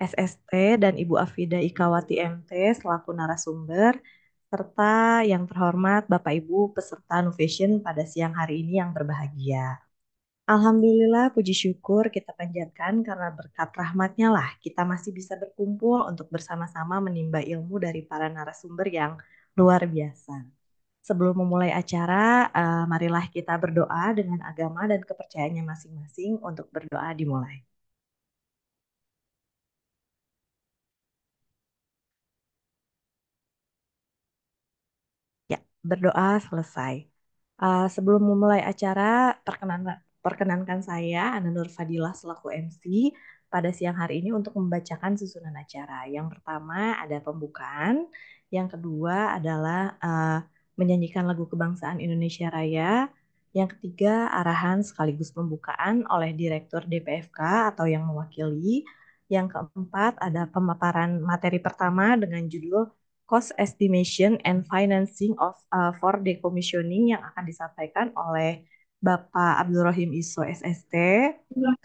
SST dan Ibu Afida Ikawati MT selaku narasumber, serta yang terhormat Bapak Ibu peserta Nuvation pada siang hari ini yang berbahagia. Alhamdulillah, puji syukur kita panjatkan karena berkat rahmatnya lah kita masih bisa berkumpul untuk bersama-sama menimba ilmu dari para narasumber yang luar biasa. Sebelum memulai acara, marilah kita berdoa dengan agama dan kepercayaannya masing-masing untuk berdoa dimulai. Ya, berdoa selesai. Sebelum memulai acara, perkenankan saya, Ana Nur Fadilah selaku MC, pada siang hari ini untuk membacakan susunan acara. Yang pertama ada pembukaan, yang kedua adalah menyanyikan lagu kebangsaan Indonesia Raya, yang ketiga arahan sekaligus pembukaan oleh Direktur DPFK atau yang mewakili, yang keempat ada pemaparan materi pertama dengan judul Cost Estimation and Financing of for Decommissioning yang akan disampaikan oleh Bapak Abdul Rahim Iso SST.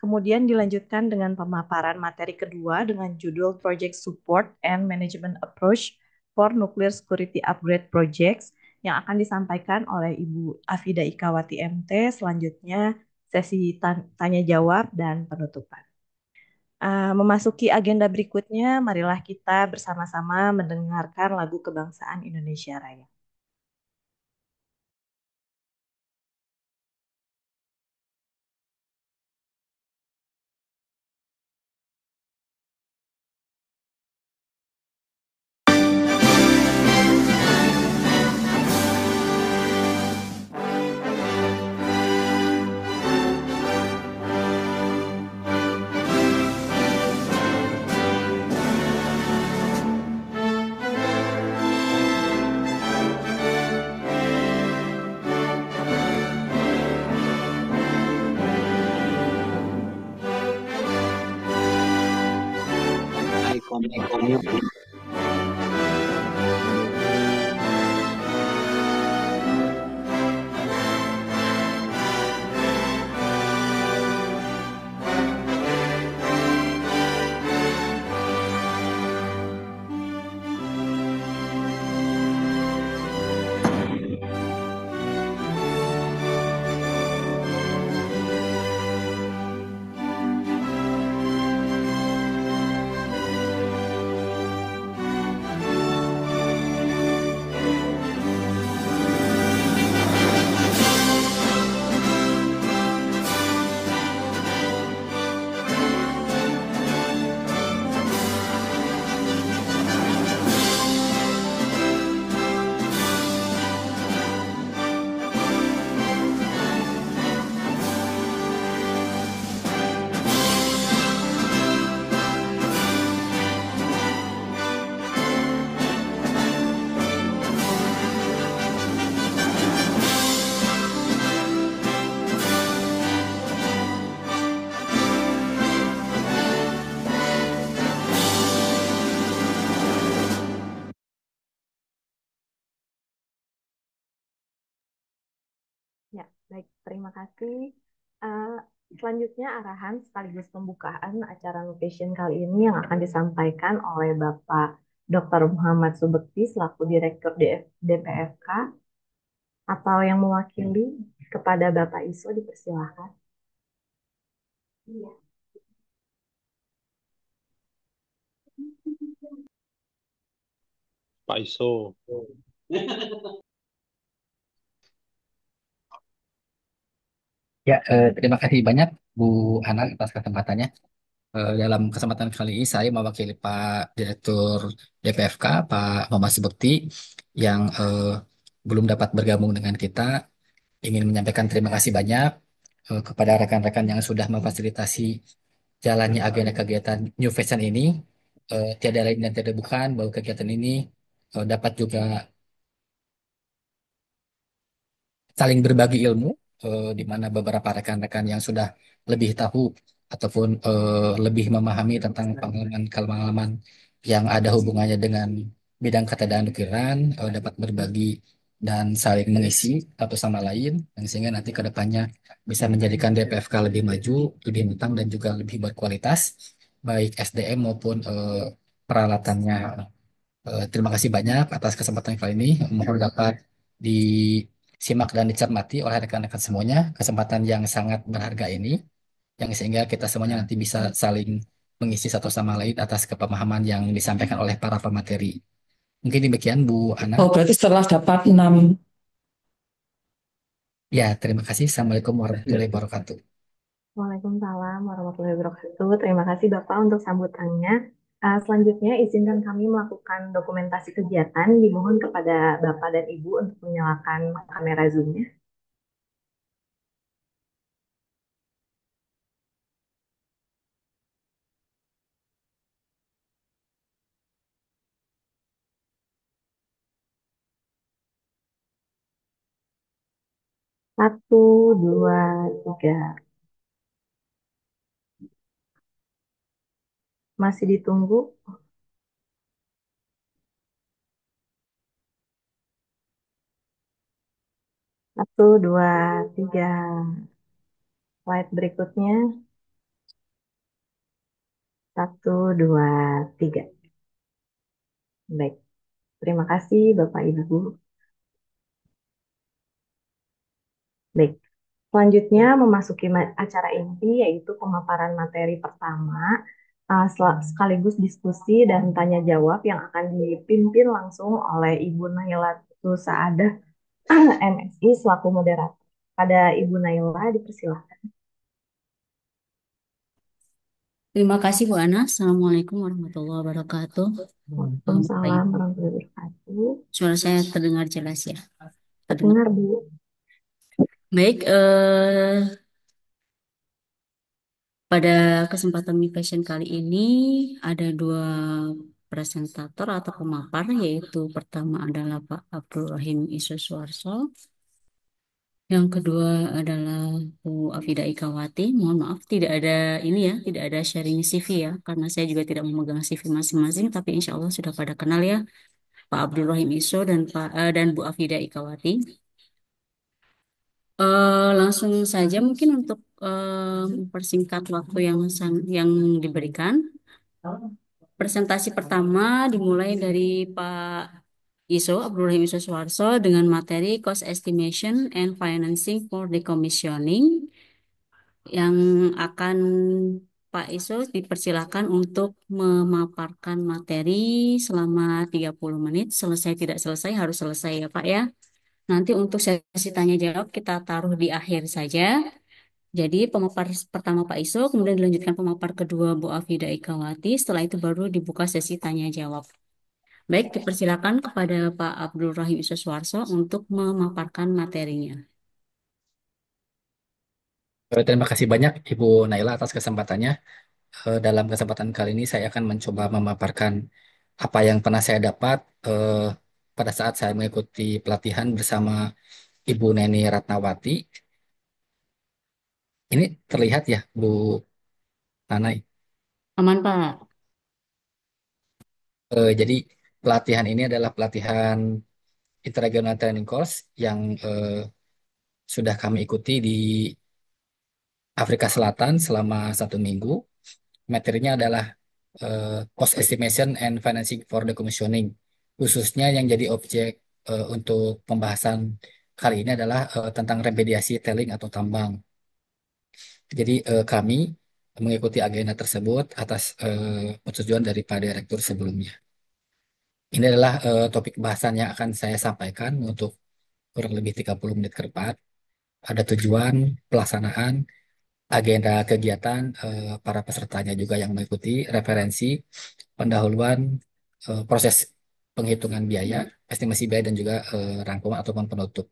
Kemudian dilanjutkan dengan pemaparan materi kedua dengan judul Project Support and Management Approach for Nuclear Security Upgrade Projects yang akan disampaikan oleh Ibu Afida Ikawati MT. Selanjutnya sesi tanya jawab dan penutupan. Memasuki agenda berikutnya, marilah kita bersama-sama mendengarkan lagu kebangsaan Indonesia Raya. Ya, baik. Terima kasih. Uh, Selanjutnya arahan sekaligus pembukaan acara Nuvation kali ini yang akan disampaikan oleh Bapak Dr. Muhammad Subekti selaku Direktur DPFK atau yang mewakili kepada Bapak Iso dipersilahkan. Iya. Pak Iso. Ya, terima kasih banyak Bu Ana atas kesempatannya. Dalam kesempatan kali ini saya mewakili Pak Direktur DPFK, Pak Muhammad Subekti, yang belum dapat bergabung dengan kita. Ingin menyampaikan terima kasih banyak kepada rekan-rekan yang sudah memfasilitasi jalannya agenda kegiatan New Fashion ini. Tiada lain dan tiada bukan bahwa kegiatan ini dapat juga saling berbagi ilmu, di mana beberapa rekan-rekan yang sudah lebih tahu ataupun lebih memahami tentang pengalaman-pengalaman yang ada hubungannya dengan bidang keterangan nukliran dapat berbagi dan saling mengisi satu sama lain, yang sehingga nanti ke depannya bisa menjadikan DPFK lebih maju, lebih matang dan juga lebih berkualitas. baik SDM maupun peralatannya. Terima kasih banyak atas kesempatan kali ini. Mohon dapat disimak dan dicermati oleh rekan-rekan semuanya kesempatan yang sangat berharga ini, yang sehingga kita semuanya nanti bisa saling mengisi satu sama lain atas kepemahaman yang disampaikan oleh para pemateri. Mungkin demikian Bu Ana. Oh, berarti setelah dapat 6. Ya, terima kasih. Assalamualaikum warahmatullahi wabarakatuh. Waalaikumsalam warahmatullahi wabarakatuh. Terima kasih Bapak untuk sambutannya. Selanjutnya izinkan kami melakukan dokumentasi kegiatan. Dimohon kepada Bapak dan Ibu untuk menyalakan kamera Zoom-nya. Satu, dua, tiga. Masih ditunggu. Satu, dua, tiga. Slide berikutnya. Satu, dua, tiga. Baik. Terima kasih Bapak Ibu. Baik. Selanjutnya memasuki acara inti yaitu pemaparan materi pertama sekaligus diskusi dan tanya jawab yang akan dipimpin langsung oleh Ibu Naila Saadah MSI selaku moderator. Pada Ibu Naila dipersilakan. Terima kasih Bu Ana. Assalamualaikum warahmatullahi wabarakatuh. Bapak Waalaikumsalam Ibu, warahmatullahi wabarakatuh. suara saya terdengar jelas ya. Terdengar. Terdengar Bu. Baik, pada kesempatan Mi Passion kali ini ada dua presentator atau pemapar, yaitu pertama adalah Pak Abdul Rahim Isuswarso, yang kedua adalah Bu Afida Ikawati. Mohon maaf tidak ada ini ya, tidak ada sharing CV ya, karena saya juga tidak memegang CV masing-masing, tapi insya Allah sudah pada kenal ya. Pak Abdul Rahim Iso dan dan Bu Afida Ikawati. Langsung saja mungkin untuk mempersingkat waktu yang diberikan. Presentasi pertama dimulai dari Pak Iso Abdul Rahim Iso Suwarso dengan materi Cost Estimation and Financing for Decommissioning, yang akan Pak Iso dipersilakan untuk memaparkan materi selama 30 menit. Selesai tidak selesai harus selesai ya Pak ya. Nanti untuk sesi tanya jawab kita taruh di akhir saja. Jadi pemapar pertama Pak Iso, kemudian dilanjutkan pemapar kedua Bu Afida Ikawati. Setelah itu baru dibuka sesi tanya jawab. Baik, dipersilakan kepada Pak Abdul Rahim Iso Suwarso untuk memaparkan materinya. Terima kasih banyak Ibu Naila atas kesempatannya. Dalam kesempatan kali ini saya akan mencoba memaparkan apa yang pernah saya dapat pada saat saya mengikuti pelatihan bersama Ibu Neni Ratnawati. Ini terlihat ya, Bu Nanai. Aman, Pak. Jadi pelatihan ini adalah pelatihan Interregional Training Course yang sudah kami ikuti di Afrika Selatan selama 1 minggu. Materinya adalah Cost Estimation and Financing for Decommissioning. Khususnya yang jadi objek untuk pembahasan kali ini adalah tentang remediasi tailing atau tambang. Jadi kami mengikuti agenda tersebut atas persetujuan dari Pak Direktur sebelumnya. Ini adalah topik bahasan yang akan saya sampaikan untuk kurang lebih 30 menit ke depan. Ada tujuan, pelaksanaan, agenda kegiatan, para pesertanya juga yang mengikuti, referensi, pendahuluan, proses penghitungan biaya, estimasi biaya, dan juga rangkuman ataupun penutup.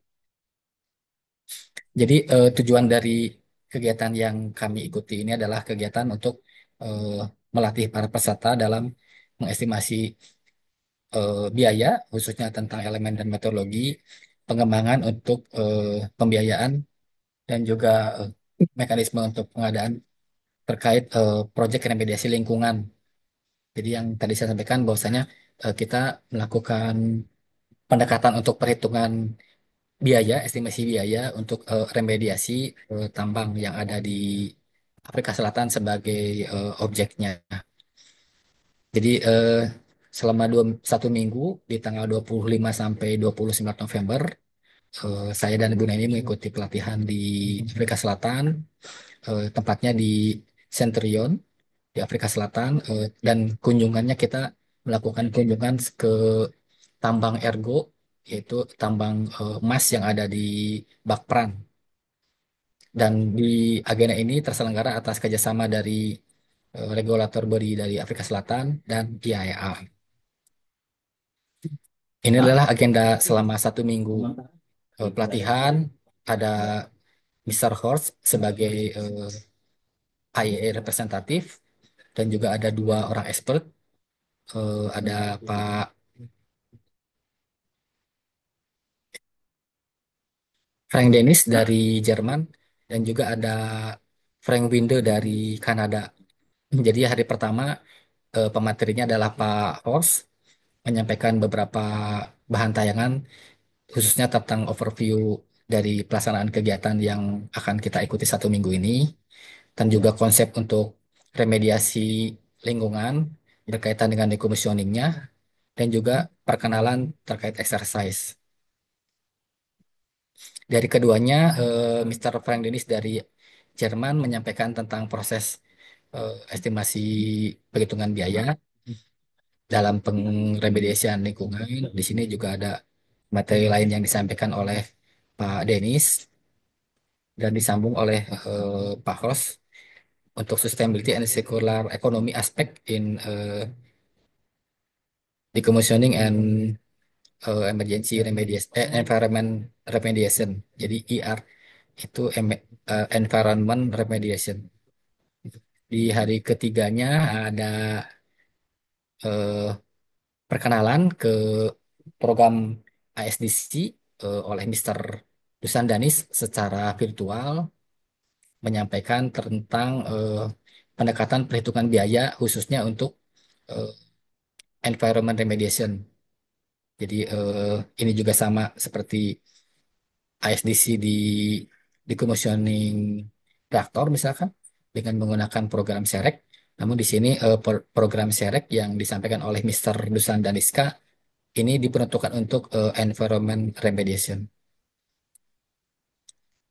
Jadi tujuan dari kegiatan yang kami ikuti ini adalah kegiatan untuk eh, melatih para peserta dalam mengestimasi biaya, khususnya tentang elemen dan metodologi, pengembangan untuk pembiayaan, dan juga mekanisme untuk pengadaan terkait proyek remediasi lingkungan. Jadi yang tadi saya sampaikan bahwasanya kita melakukan pendekatan untuk perhitungan biaya, estimasi biaya untuk remediasi tambang yang ada di Afrika Selatan sebagai objeknya. Jadi selama 1 minggu di tanggal 25 sampai 29 November, saya dan Ibu Neni mengikuti pelatihan di Afrika Selatan, tempatnya di Centurion di Afrika Selatan, dan kunjungannya kita melakukan kunjungan ke tambang Ergo, yaitu tambang emas yang ada di Bakpran. Dan di agenda ini terselenggara atas kerjasama dari regulator body dari Afrika Selatan dan IAEA. Ini adalah agenda selama 1 minggu pelatihan. Ada Mr. Horst sebagai IAEA representatif dan juga ada 2 orang expert. Ada Pak Frank Dennis dari Jerman dan juga ada Frank Winde dari Kanada. Jadi hari pertama pematerinya adalah Pak Horst menyampaikan beberapa bahan tayangan khususnya tentang overview dari pelaksanaan kegiatan yang akan kita ikuti 1 minggu ini dan juga konsep untuk remediasi lingkungan berkaitan dengan decommissioningnya dan juga perkenalan terkait exercise. Dari keduanya, Mr. Frank Dennis dari Jerman menyampaikan tentang proses estimasi perhitungan biaya dalam pengremediasian lingkungan. Di sini juga ada materi lain yang disampaikan oleh Pak Denis dan disambung oleh Pak Hos untuk sustainability and circular economy aspect in decommissioning and emergency remediation, environment remediation. Jadi ER itu environment remediation. Di hari ketiganya ada eh, perkenalan ke program ASDC oleh Mr. Dusan Danis secara virtual menyampaikan tentang pendekatan perhitungan biaya khususnya untuk eh, environment remediation. Jadi ini juga sama seperti ASDC di commissioning reaktor misalkan dengan menggunakan program SEREC. Namun di sini program SEREC yang disampaikan oleh Mr. Dusan Daniska ini diperuntukkan untuk environment remediation.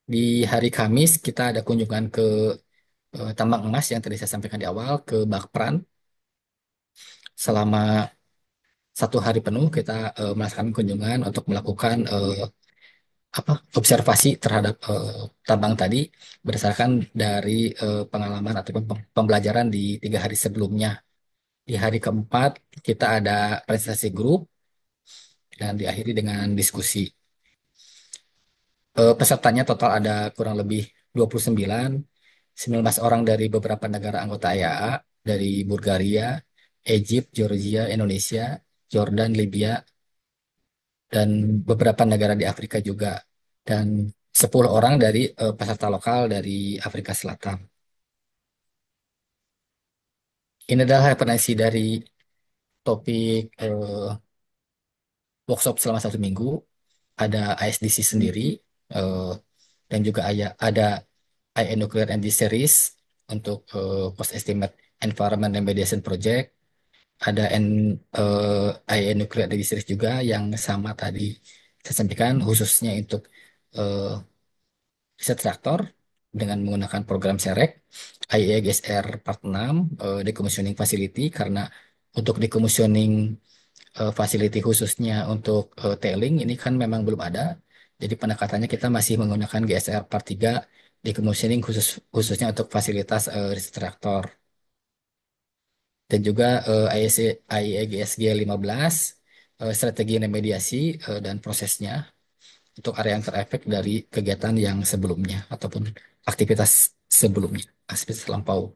Di hari Kamis kita ada kunjungan ke tambang emas yang tadi saya sampaikan di awal ke Bakpran. Selama 1 hari penuh kita melaksanakan kunjungan untuk melakukan observasi terhadap tambang tadi berdasarkan dari pengalaman ataupun pembelajaran di 3 hari sebelumnya. Di hari keempat kita ada presentasi grup dan diakhiri dengan diskusi. Pesertanya total ada kurang lebih 29, 19 orang dari beberapa negara anggota IAA, dari Bulgaria, Egypt, Georgia, Indonesia, Jordan, Libya, dan beberapa negara di Afrika juga. Dan 10 orang dari peserta lokal dari Afrika Selatan. Ini adalah referensi dari topik workshop selama 1 minggu. Ada ISDC sendiri, eh, dan juga ada IA Nuclear Energy Series untuk cost estimate environment remediation project. Ada IA Nuclear Energy Series juga yang sama tadi saya sampaikan khususnya untuk eh, riset reaktor dengan menggunakan program SEREC, IAEA GSR Part 6, decommissioning facility karena untuk decommissioning facility khususnya untuk tailing ini kan memang belum ada. Jadi pendekatannya kita masih menggunakan GSR Part 3 decommissioning khususnya untuk fasilitas riset reaktor. Dan juga IAEA GSG 15 strategi remediasi dan prosesnya untuk area yang terefek dari kegiatan yang sebelumnya ataupun aktivitas sebelumnya, aktivitas lampau.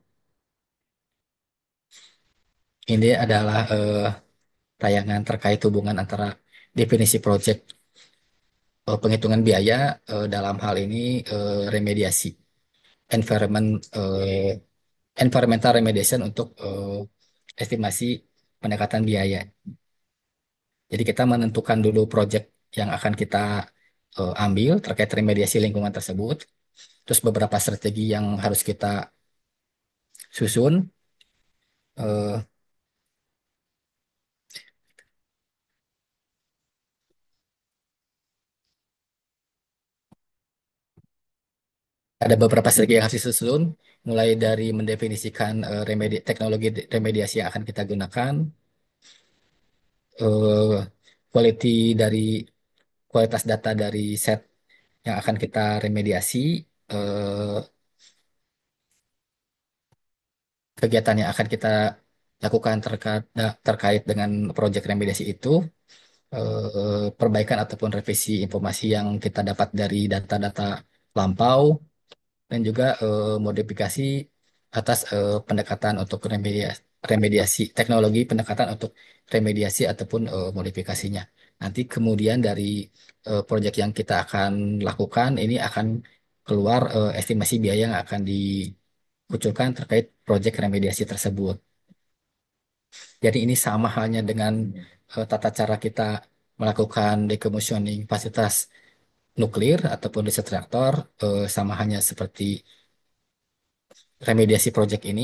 Ini adalah tayangan terkait hubungan antara definisi proyek penghitungan biaya dalam hal ini remediasi environment environmental remediation untuk estimasi pendekatan biaya. Jadi kita menentukan dulu proyek yang akan kita ambil terkait remediasi lingkungan tersebut, terus beberapa strategi yang harus kita susun. Eh, ada beberapa strategi yang harus disusun, mulai dari mendefinisikan teknologi remediasi yang akan kita gunakan, eh, quality dari kualitas data dari set yang akan kita remediasi, eh, kegiatan yang akan kita lakukan terkait dengan proyek remediasi itu, perbaikan ataupun revisi informasi yang kita dapat dari data-data lampau, dan juga modifikasi atas pendekatan untuk remediasi teknologi pendekatan untuk remediasi ataupun modifikasinya. Nanti kemudian dari proyek yang kita akan lakukan ini akan keluar estimasi biaya yang akan dikucurkan terkait proyek remediasi tersebut. Jadi ini sama halnya dengan tata cara kita melakukan decommissioning fasilitas nuklir ataupun riset reaktor, sama hanya seperti remediasi project ini,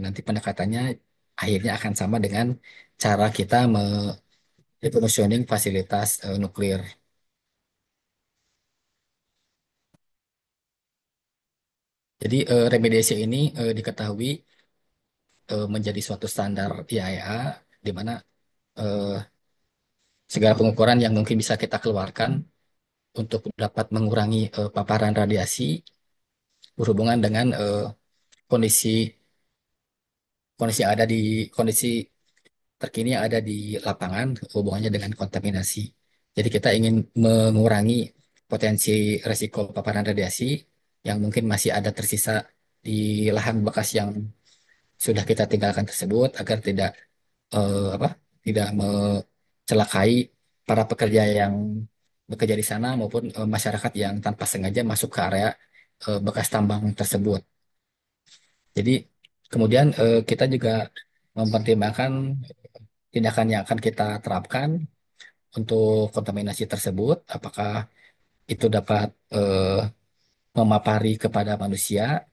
nanti pendekatannya akhirnya akan sama dengan cara kita decommissioning fasilitas nuklir. Jadi remediasi ini diketahui menjadi suatu standar IAEA di mana eh, segala pengukuran yang mungkin bisa kita keluarkan untuk dapat mengurangi paparan radiasi berhubungan dengan kondisi kondisi yang ada di kondisi terkini yang ada di lapangan hubungannya dengan kontaminasi. Jadi kita ingin mengurangi potensi resiko paparan radiasi yang mungkin masih ada tersisa di lahan bekas yang sudah kita tinggalkan tersebut agar apa tidak mencelakai para pekerja yang bekerja di sana maupun masyarakat yang tanpa sengaja masuk ke area bekas tambang tersebut. Jadi kemudian kita juga mempertimbangkan tindakan yang akan kita terapkan untuk kontaminasi tersebut, apakah itu dapat memapari kepada manusia.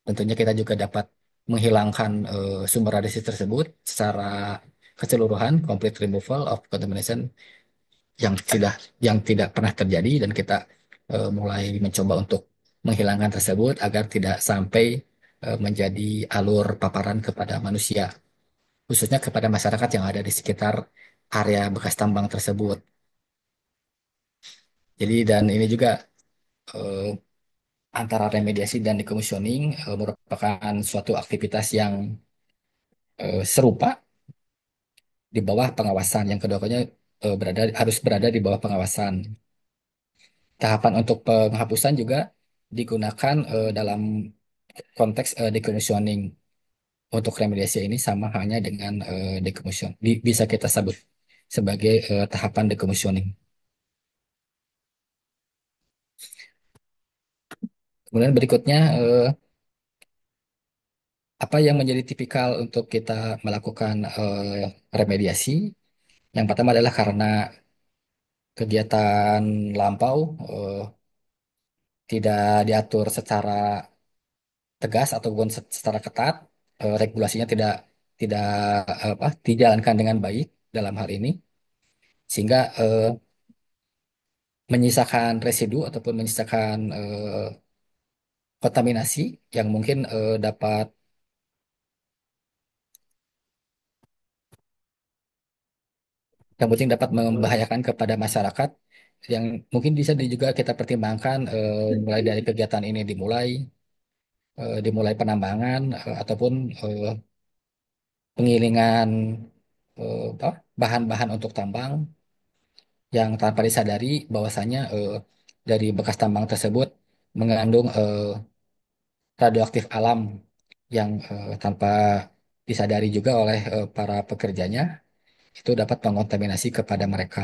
Tentunya kita juga dapat menghilangkan sumber radiasi tersebut secara keseluruhan, complete removal of contamination yang tidak pernah terjadi, dan kita mulai mencoba untuk menghilangkan tersebut agar tidak sampai menjadi alur paparan kepada manusia, khususnya kepada masyarakat yang ada di sekitar area bekas tambang tersebut. Jadi dan ini juga eh, antara remediasi dan decommissioning merupakan suatu aktivitas yang serupa di bawah pengawasan. Yang keduanya harus berada di bawah pengawasan. Tahapan untuk penghapusan juga digunakan dalam konteks decommissioning. Untuk remediasi ini sama halnya dengan decommission. Bisa kita sebut sebagai tahapan decommissioning. Kemudian berikutnya, apa yang menjadi tipikal untuk kita melakukan remediasi? Yang pertama adalah karena kegiatan lampau tidak diatur secara tegas ataupun secara ketat, regulasinya tidak tidak apa dijalankan dengan baik dalam hal ini, sehingga menyisakan residu ataupun menyisakan kontaminasi yang mungkin dapat membahayakan kepada masyarakat, yang mungkin bisa juga kita pertimbangkan mulai dari kegiatan ini dimulai penambangan ataupun penggilingan apa, bahan-bahan untuk tambang yang tanpa disadari bahwasanya dari bekas tambang tersebut mengandung radioaktif alam yang tanpa disadari juga oleh para pekerjanya itu dapat mengontaminasi kepada mereka.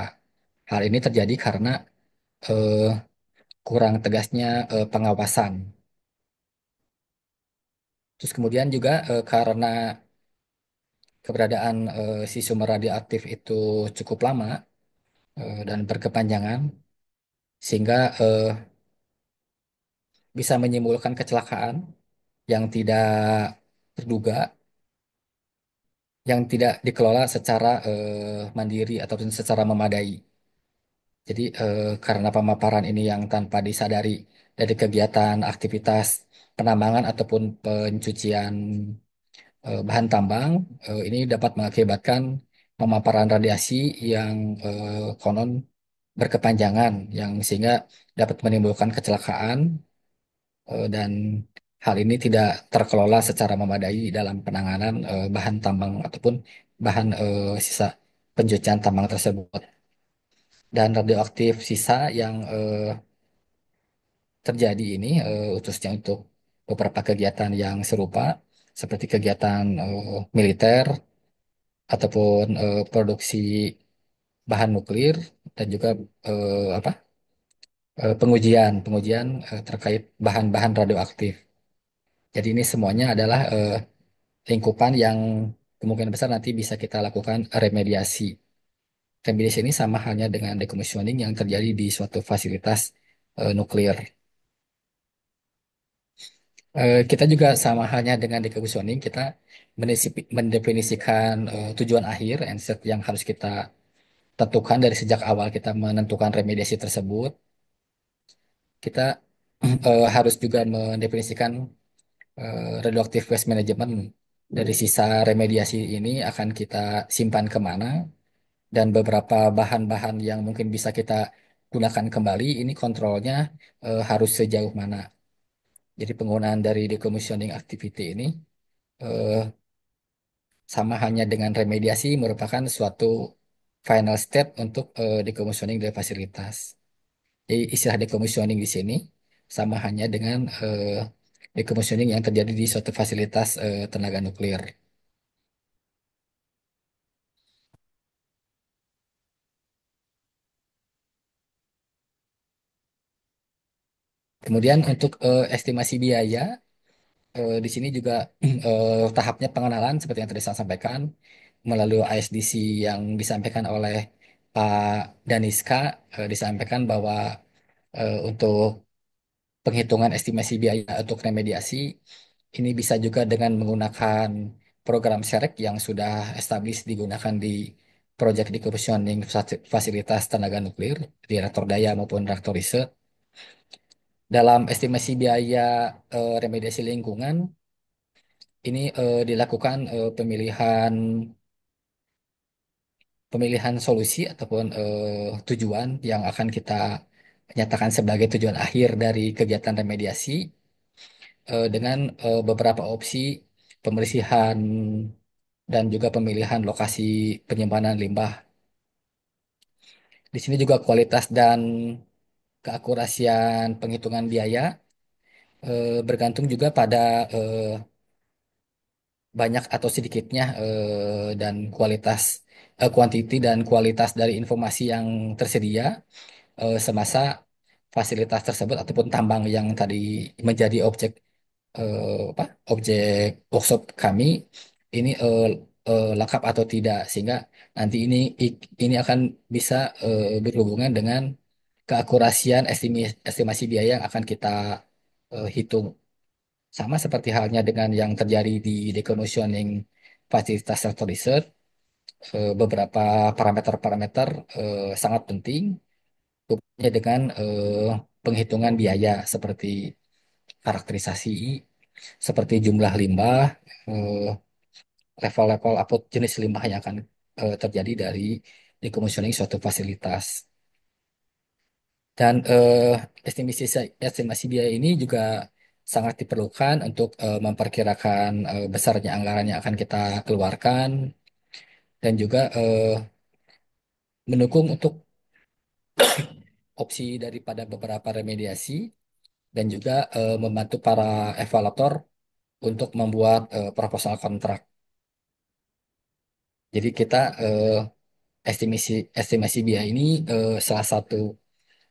Hal ini terjadi karena eh, kurang tegasnya pengawasan. Terus kemudian juga karena keberadaan si sumber radioaktif itu cukup lama dan berkepanjangan, sehingga bisa menimbulkan kecelakaan yang tidak terduga yang tidak dikelola secara mandiri ataupun secara memadai. Jadi karena pemaparan ini yang tanpa disadari dari kegiatan aktivitas penambangan ataupun pencucian bahan tambang, ini dapat mengakibatkan pemaparan radiasi yang konon berkepanjangan, yang sehingga dapat menimbulkan kecelakaan dan hal ini tidak terkelola secara memadai dalam penanganan bahan tambang ataupun bahan sisa pencucian tambang tersebut. Dan radioaktif sisa yang terjadi ini khususnya untuk beberapa kegiatan yang serupa seperti kegiatan militer ataupun produksi bahan nuklir dan juga apa pengujian pengujian terkait bahan-bahan radioaktif. Jadi ini semuanya adalah lingkupan yang kemungkinan besar nanti bisa kita lakukan remediasi. Remediasi ini sama halnya dengan decommissioning yang terjadi di suatu fasilitas nuklir. Kita juga sama halnya dengan decommissioning, kita mendefinisikan tujuan akhir and set yang harus kita tentukan dari sejak awal kita menentukan remediasi tersebut. Kita harus juga mendefinisikan radioactive waste management. Dari sisa remediasi ini akan kita simpan kemana, dan beberapa bahan-bahan yang mungkin bisa kita gunakan kembali, ini kontrolnya harus sejauh mana. Jadi penggunaan dari decommissioning activity ini eh, sama hanya dengan remediasi merupakan suatu final step untuk decommissioning dari fasilitas. Jadi istilah decommissioning di sini sama hanya dengan decommissioning yang terjadi di suatu fasilitas tenaga nuklir. Kemudian untuk estimasi biaya, di sini juga tahapnya pengenalan seperti yang tadi saya sampaikan melalui ISDC yang disampaikan oleh Pak Daniska, disampaikan bahwa untuk penghitungan estimasi biaya untuk remediasi ini bisa juga dengan menggunakan program SEREC yang sudah established digunakan di proyek decommissioning fasilitas tenaga nuklir di reaktor daya maupun reaktor riset. Dalam estimasi biaya remediasi lingkungan, ini dilakukan pemilihan pemilihan solusi ataupun tujuan yang akan kita nyatakan sebagai tujuan akhir dari kegiatan remediasi dengan beberapa opsi pembersihan dan juga pemilihan lokasi penyimpanan limbah. Di sini juga kualitas dan keakurasian penghitungan biaya bergantung juga pada banyak atau sedikitnya dan kuantiti dan kualitas dari informasi yang tersedia semasa fasilitas tersebut ataupun tambang yang tadi menjadi objek apa objek workshop kami ini lengkap atau tidak, sehingga nanti ini akan bisa berhubungan dengan keakurasian estimasi biaya yang akan kita hitung. Sama seperti halnya dengan yang terjadi di decommissioning fasilitas sektor riset, beberapa parameter-parameter sangat penting hubungannya dengan penghitungan biaya seperti karakterisasi, seperti jumlah limbah, eh, level-level apa jenis limbah yang akan terjadi dari decommissioning suatu fasilitas. Dan estimasi estimasi biaya ini juga sangat diperlukan untuk memperkirakan besarnya anggaran yang akan kita keluarkan dan juga mendukung untuk opsi daripada beberapa remediasi dan juga membantu para evaluator untuk membuat proposal kontrak. Jadi kita estimasi estimasi biaya ini salah satu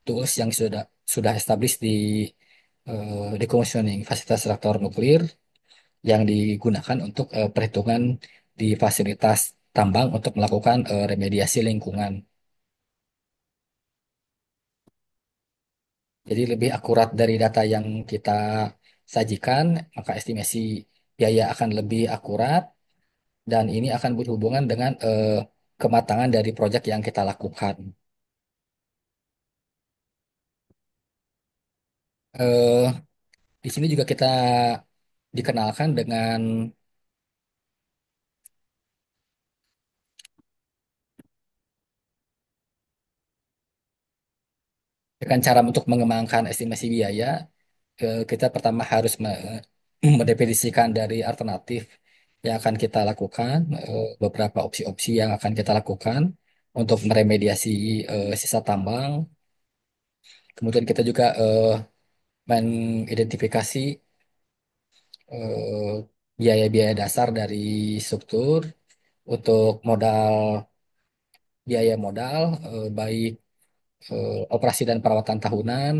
tools yang sudah established di decommissioning fasilitas reaktor nuklir yang digunakan untuk perhitungan di fasilitas tambang untuk melakukan remediasi lingkungan. Jadi lebih akurat dari data yang kita sajikan, maka estimasi biaya akan lebih akurat dan ini akan berhubungan dengan kematangan dari proyek yang kita lakukan. Eh, di sini juga kita dikenalkan dengan cara untuk mengembangkan estimasi biaya. Kita pertama harus mendefinisikan dari alternatif yang akan kita lakukan, beberapa opsi-opsi yang akan kita lakukan untuk meremediasi sisa tambang. Kemudian kita juga mengidentifikasi eh, biaya-biaya dasar dari struktur untuk biaya modal, baik operasi dan perawatan tahunan,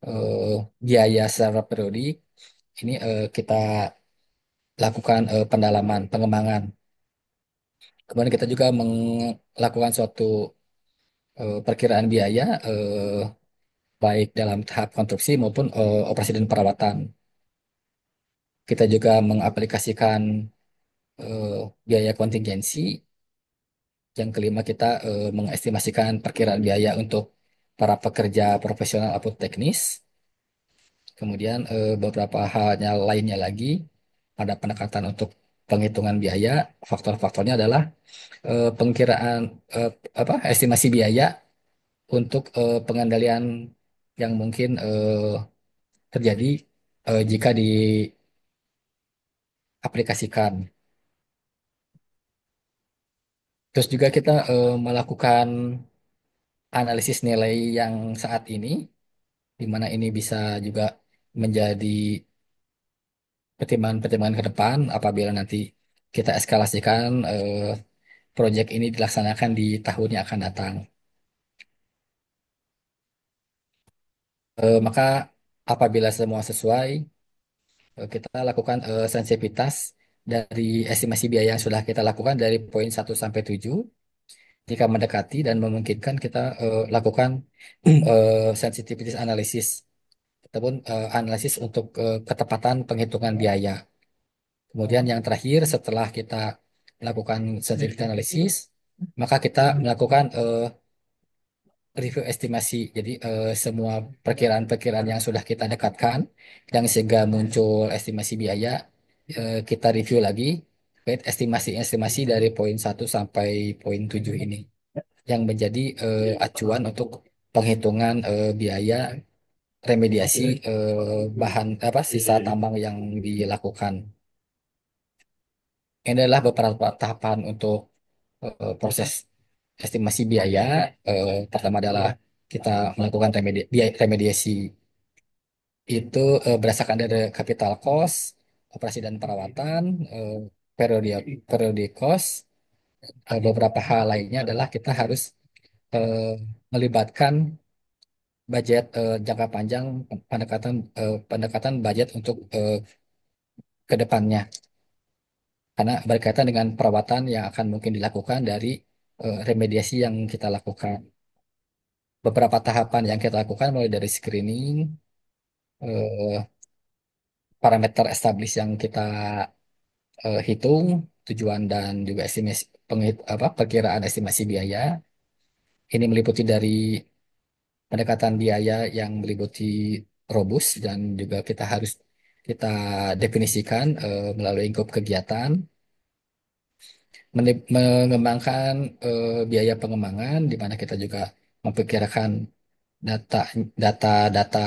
eh, biaya secara periodik. Ini kita lakukan pendalaman, pengembangan. Kemudian kita juga melakukan suatu perkiraan biaya, baik dalam tahap konstruksi maupun operasi dan perawatan. Kita juga mengaplikasikan biaya kontingensi. Yang kelima, kita mengestimasikan perkiraan biaya untuk para pekerja profesional atau teknis. Kemudian beberapa halnya lainnya lagi, ada pendekatan untuk penghitungan biaya. Faktor-faktornya adalah pengkiraan estimasi biaya untuk pengendalian yang mungkin terjadi jika diaplikasikan. Terus juga kita melakukan analisis nilai yang saat ini, di mana ini bisa juga menjadi pertimbangan-pertimbangan ke depan apabila nanti kita eskalasikan proyek ini dilaksanakan di tahun yang akan datang. Maka apabila semua sesuai, kita lakukan sensitivitas dari estimasi biaya yang sudah kita lakukan dari poin 1 sampai 7. Jika mendekati dan memungkinkan, kita lakukan sensitivity analysis ataupun analisis untuk ketepatan penghitungan biaya. Kemudian yang terakhir setelah kita melakukan sensitivity analysis, maka kita melakukan review estimasi. Jadi semua perkiraan-perkiraan yang sudah kita dekatkan yang sehingga muncul estimasi biaya, kita review lagi terkait estimasi-estimasi dari poin 1 sampai poin 7 ini yang menjadi acuan untuk penghitungan biaya remediasi bahan apa sisa tambang yang dilakukan. Ini adalah beberapa tahapan untuk proses estimasi biaya. Pertama adalah kita melakukan remediasi itu berdasarkan dari capital cost, operasi dan perawatan, eh, periode periode cost. Beberapa hal lainnya adalah kita harus eh, melibatkan budget jangka panjang, pendekatan budget untuk ke depannya, karena berkaitan dengan perawatan yang akan mungkin dilakukan dari remediasi yang kita lakukan. Beberapa tahapan yang kita lakukan mulai dari screening, eh, parameter establish yang kita hitung, tujuan dan juga perkiraan estimasi biaya. Ini meliputi dari pendekatan biaya yang meliputi robust dan juga kita definisikan melalui lingkup kegiatan, mengembangkan biaya pengembangan di mana kita juga memperkirakan data data-data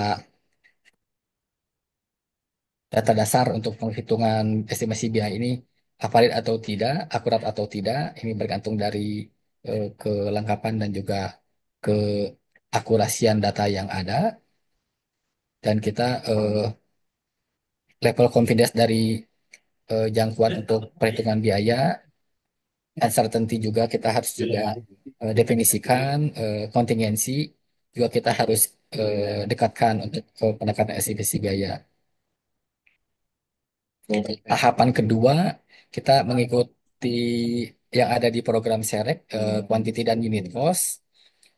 data dasar untuk penghitungan estimasi biaya ini valid atau tidak, akurat atau tidak. Ini bergantung dari kelengkapan dan juga keakurasian data yang ada, dan kita level confidence dari jangkauan untuk perhitungan biaya, uncertainty juga kita harus juga definisikan, kontingensi juga kita harus dekatkan untuk pendekatan estimasi biaya. Tahapan kedua, kita mengikuti yang ada di program SEREC, quantity dan unit cost.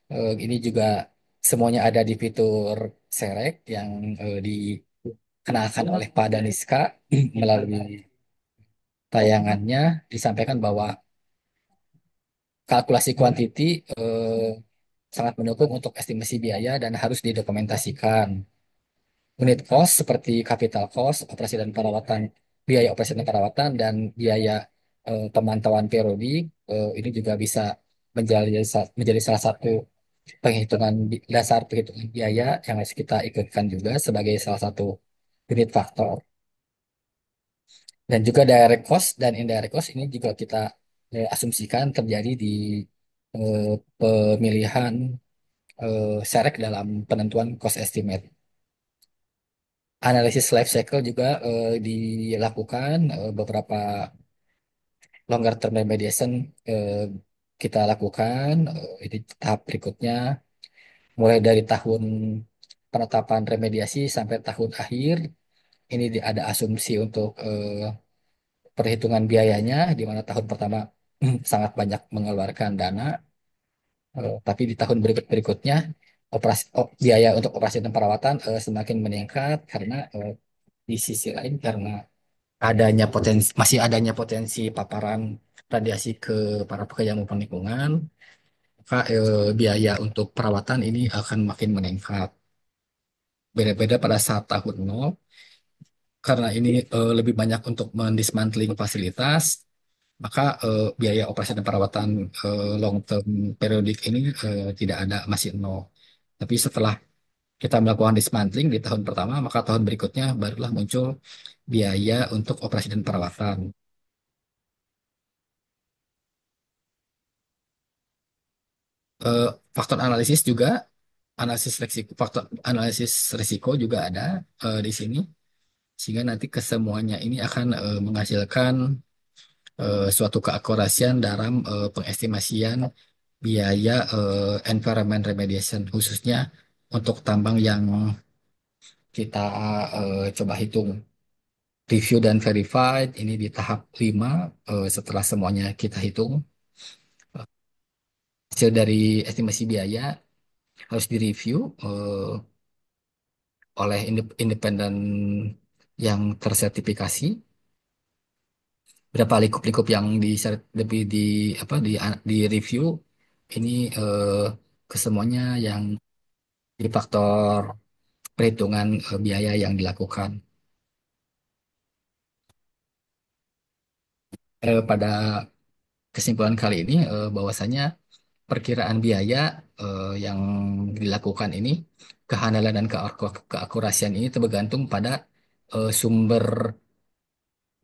Ini juga semuanya ada di fitur SEREC yang dikenalkan oleh Pak Daniska melalui tayangannya disampaikan bahwa kalkulasi kuantiti sangat mendukung untuk estimasi biaya dan harus didokumentasikan. Unit cost seperti capital cost, operasi dan perawatan, biaya operasi dan perawatan, dan biaya pemantauan periodik, ini juga bisa menjadi salah satu dasar penghitungan biaya yang harus kita ikutkan juga sebagai salah satu unit faktor. Dan juga direct cost dan indirect cost ini juga kita asumsikan terjadi di eh, pemilihan SEREK dalam penentuan cost estimate. Analisis life cycle juga dilakukan beberapa longer term remediation eh, kita lakukan ini tahap berikutnya mulai dari tahun penetapan remediasi sampai tahun akhir ini ada asumsi untuk perhitungan biayanya di mana tahun pertama sangat banyak mengeluarkan dana tapi di tahun berikutnya biaya untuk operasi dan perawatan semakin meningkat karena di sisi lain karena masih adanya potensi paparan radiasi ke para pekerja maupun lingkungan, maka biaya untuk perawatan ini akan makin meningkat. Beda-beda pada saat tahun nol, karena ini lebih banyak untuk mendismantling fasilitas, maka biaya operasi dan perawatan long term periodik ini tidak ada, masih nol. Tapi setelah kita melakukan dismantling di tahun pertama, maka tahun berikutnya barulah muncul biaya untuk operasi dan perawatan. Eh, Faktor analisis juga, faktor analisis risiko juga ada di sini, sehingga nanti kesemuanya ini akan menghasilkan suatu keakurasian dalam pengestimasian biaya environment remediation, khususnya untuk tambang yang kita coba hitung. Review dan verified ini di tahap 5 setelah semuanya kita hitung. Hasil dari estimasi biaya harus direview oleh independen yang tersertifikasi. Berapa likup-likup yang lebih di review ini kesemuanya yang di faktor perhitungan biaya yang dilakukan. Pada kesimpulan kali ini bahwasanya perkiraan biaya yang dilakukan ini, kehandalan dan keakurasian ini tergantung pada sumber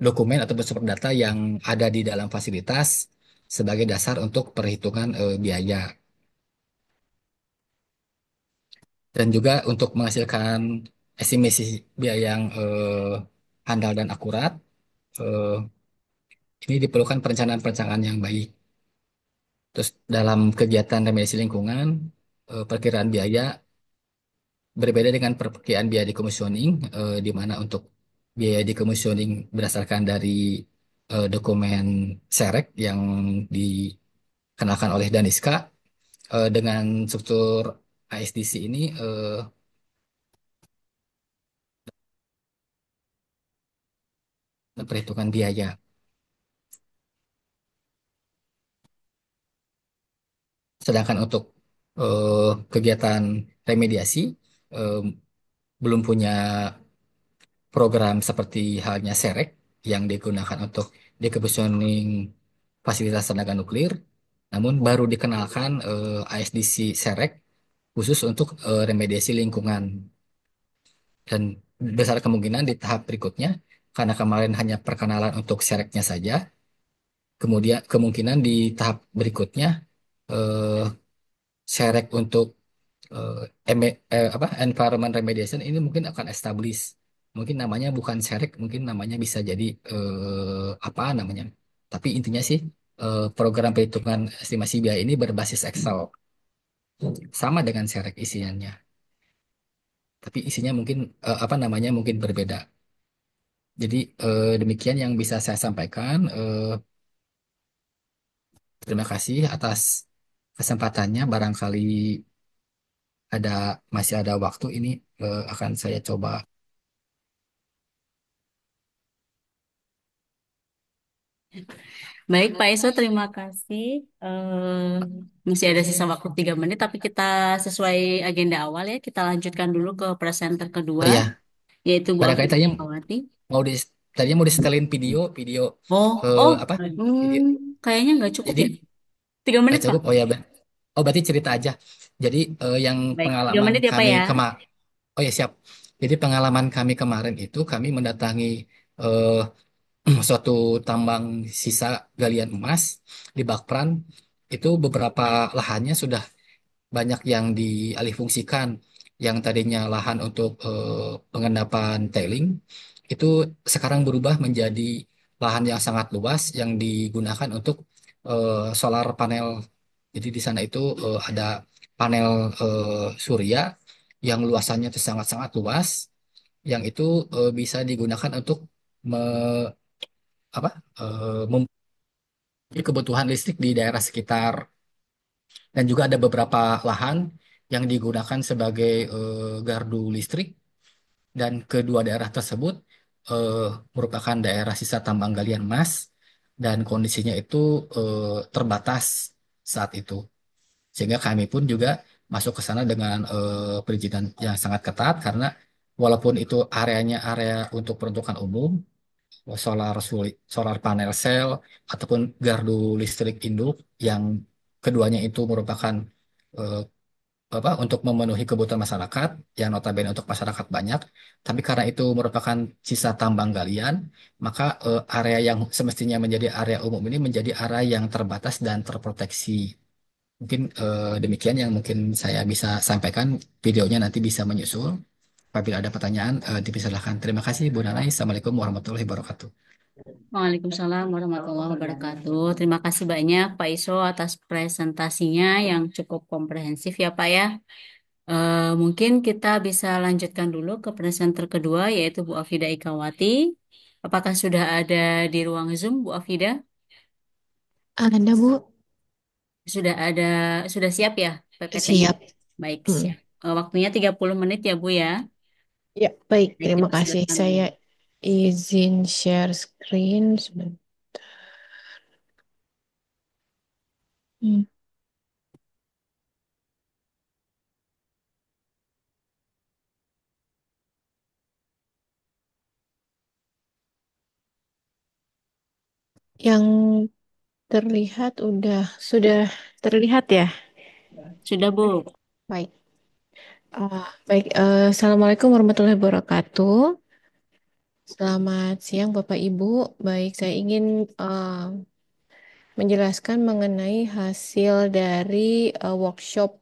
dokumen atau sumber data yang ada di dalam fasilitas sebagai dasar untuk perhitungan biaya. Dan juga untuk menghasilkan estimasi biaya yang handal dan akurat, eh, ini diperlukan perencanaan-perencanaan yang baik. Terus dalam kegiatan remediasi lingkungan, perkiraan biaya berbeda dengan perkiraan biaya decommissioning, di mana untuk biaya decommissioning berdasarkan dari dokumen SEREK yang dikenalkan oleh Daniska, dengan struktur ASDC ini perhitungan biaya. Sedangkan untuk kegiatan remediasi eh, belum punya program seperti halnya SEREK yang digunakan untuk decommissioning fasilitas tenaga nuklir, namun baru dikenalkan ASDC SEREK khusus untuk remediasi lingkungan. Dan besar kemungkinan di tahap berikutnya, karena kemarin hanya perkenalan untuk SEREKnya saja, kemudian kemungkinan di tahap berikutnya eh, SEREK untuk eh, environment remediation ini mungkin akan establish. Mungkin namanya bukan SEREK, mungkin namanya bisa jadi apa namanya. Tapi intinya sih program perhitungan estimasi biaya ini berbasis Excel, sama dengan SEREK isiannya. Tapi isinya mungkin apa namanya mungkin berbeda. Jadi demikian yang bisa saya sampaikan. Terima kasih atas kesempatannya. Barangkali ada masih ada waktu ini akan saya coba. Baik, Pak Iso, terima kasih. Masih ada sisa waktu 3 menit, tapi kita sesuai agenda awal ya. Kita lanjutkan dulu ke presenter Oh kedua, iya, yaitu Bu barangkali Afifah tadinya Kawati. mau di tadinya mau disetelin video video Oh, oh, apa hmm, video. kayaknya nggak cukup Jadi ya. 3 menit, Pak. cukup. Oh ya, oh berarti cerita aja. Jadi yang Baik, tiga pengalaman menit ya, Pak kami ya. oh ya siap. Jadi pengalaman kami kemarin itu kami mendatangi eh, suatu tambang sisa galian emas di Bakpran. Itu beberapa lahannya sudah banyak yang dialihfungsikan. Yang tadinya lahan untuk pengendapan tailing itu sekarang berubah menjadi lahan yang sangat luas yang digunakan untuk solar panel. Jadi di sana itu ada panel surya yang luasannya itu sangat-sangat luas, yang itu bisa digunakan untuk me- apa memenuhi kebutuhan listrik di daerah sekitar, dan juga ada beberapa lahan yang digunakan sebagai gardu listrik, dan kedua daerah tersebut eh, merupakan daerah sisa tambang galian emas dan kondisinya itu terbatas saat itu, sehingga kami pun juga masuk ke sana dengan perizinan yang sangat ketat karena walaupun itu areanya area untuk peruntukan umum, solar panel cell ataupun gardu listrik induk yang keduanya itu merupakan eh, untuk memenuhi kebutuhan masyarakat yang notabene untuk masyarakat banyak, tapi karena itu merupakan sisa tambang galian, maka area yang semestinya menjadi area umum ini menjadi area yang terbatas dan terproteksi. Mungkin demikian yang mungkin saya bisa sampaikan. Videonya nanti bisa menyusul. Apabila ada pertanyaan, dipersilahkan. Terima kasih, Bu Nanai. Assalamualaikum warahmatullahi wabarakatuh. Waalaikumsalam warahmatullahi wabarakatuh. Terima kasih banyak Pak Iso atas presentasinya yang cukup komprehensif ya Pak ya. Mungkin kita bisa lanjutkan dulu ke presenter kedua yaitu Bu Afida Ikawati. Apakah sudah ada di ruang Zoom Bu Afida? Ada, Bu. Sudah ada, sudah siap ya PPT-nya? Siap. Baik, Hmm. siap. Waktunya 30 menit ya Bu ya. Ya, baik. Baik, Terima kasih. dipersilakan Bu. Saya izin share screen sebentar. Hmm. Yang terlihat sudah terlihat ya? Sudah Bu. Baik. Baik. Assalamualaikum warahmatullahi wabarakatuh. Selamat siang, Bapak Ibu. Baik, saya ingin menjelaskan mengenai hasil dari workshop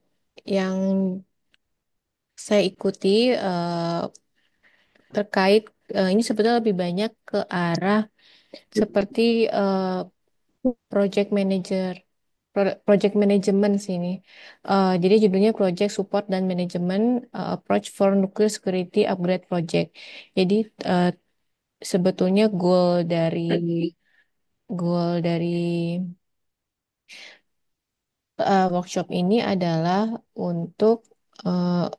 yang saya ikuti terkait ini sebetulnya lebih banyak ke arah seperti project manager, project management sini. Jadi judulnya Project Support dan Management Approach for Nuclear Security Upgrade Project. Jadi eh, sebetulnya goal dari workshop ini adalah untuk eh,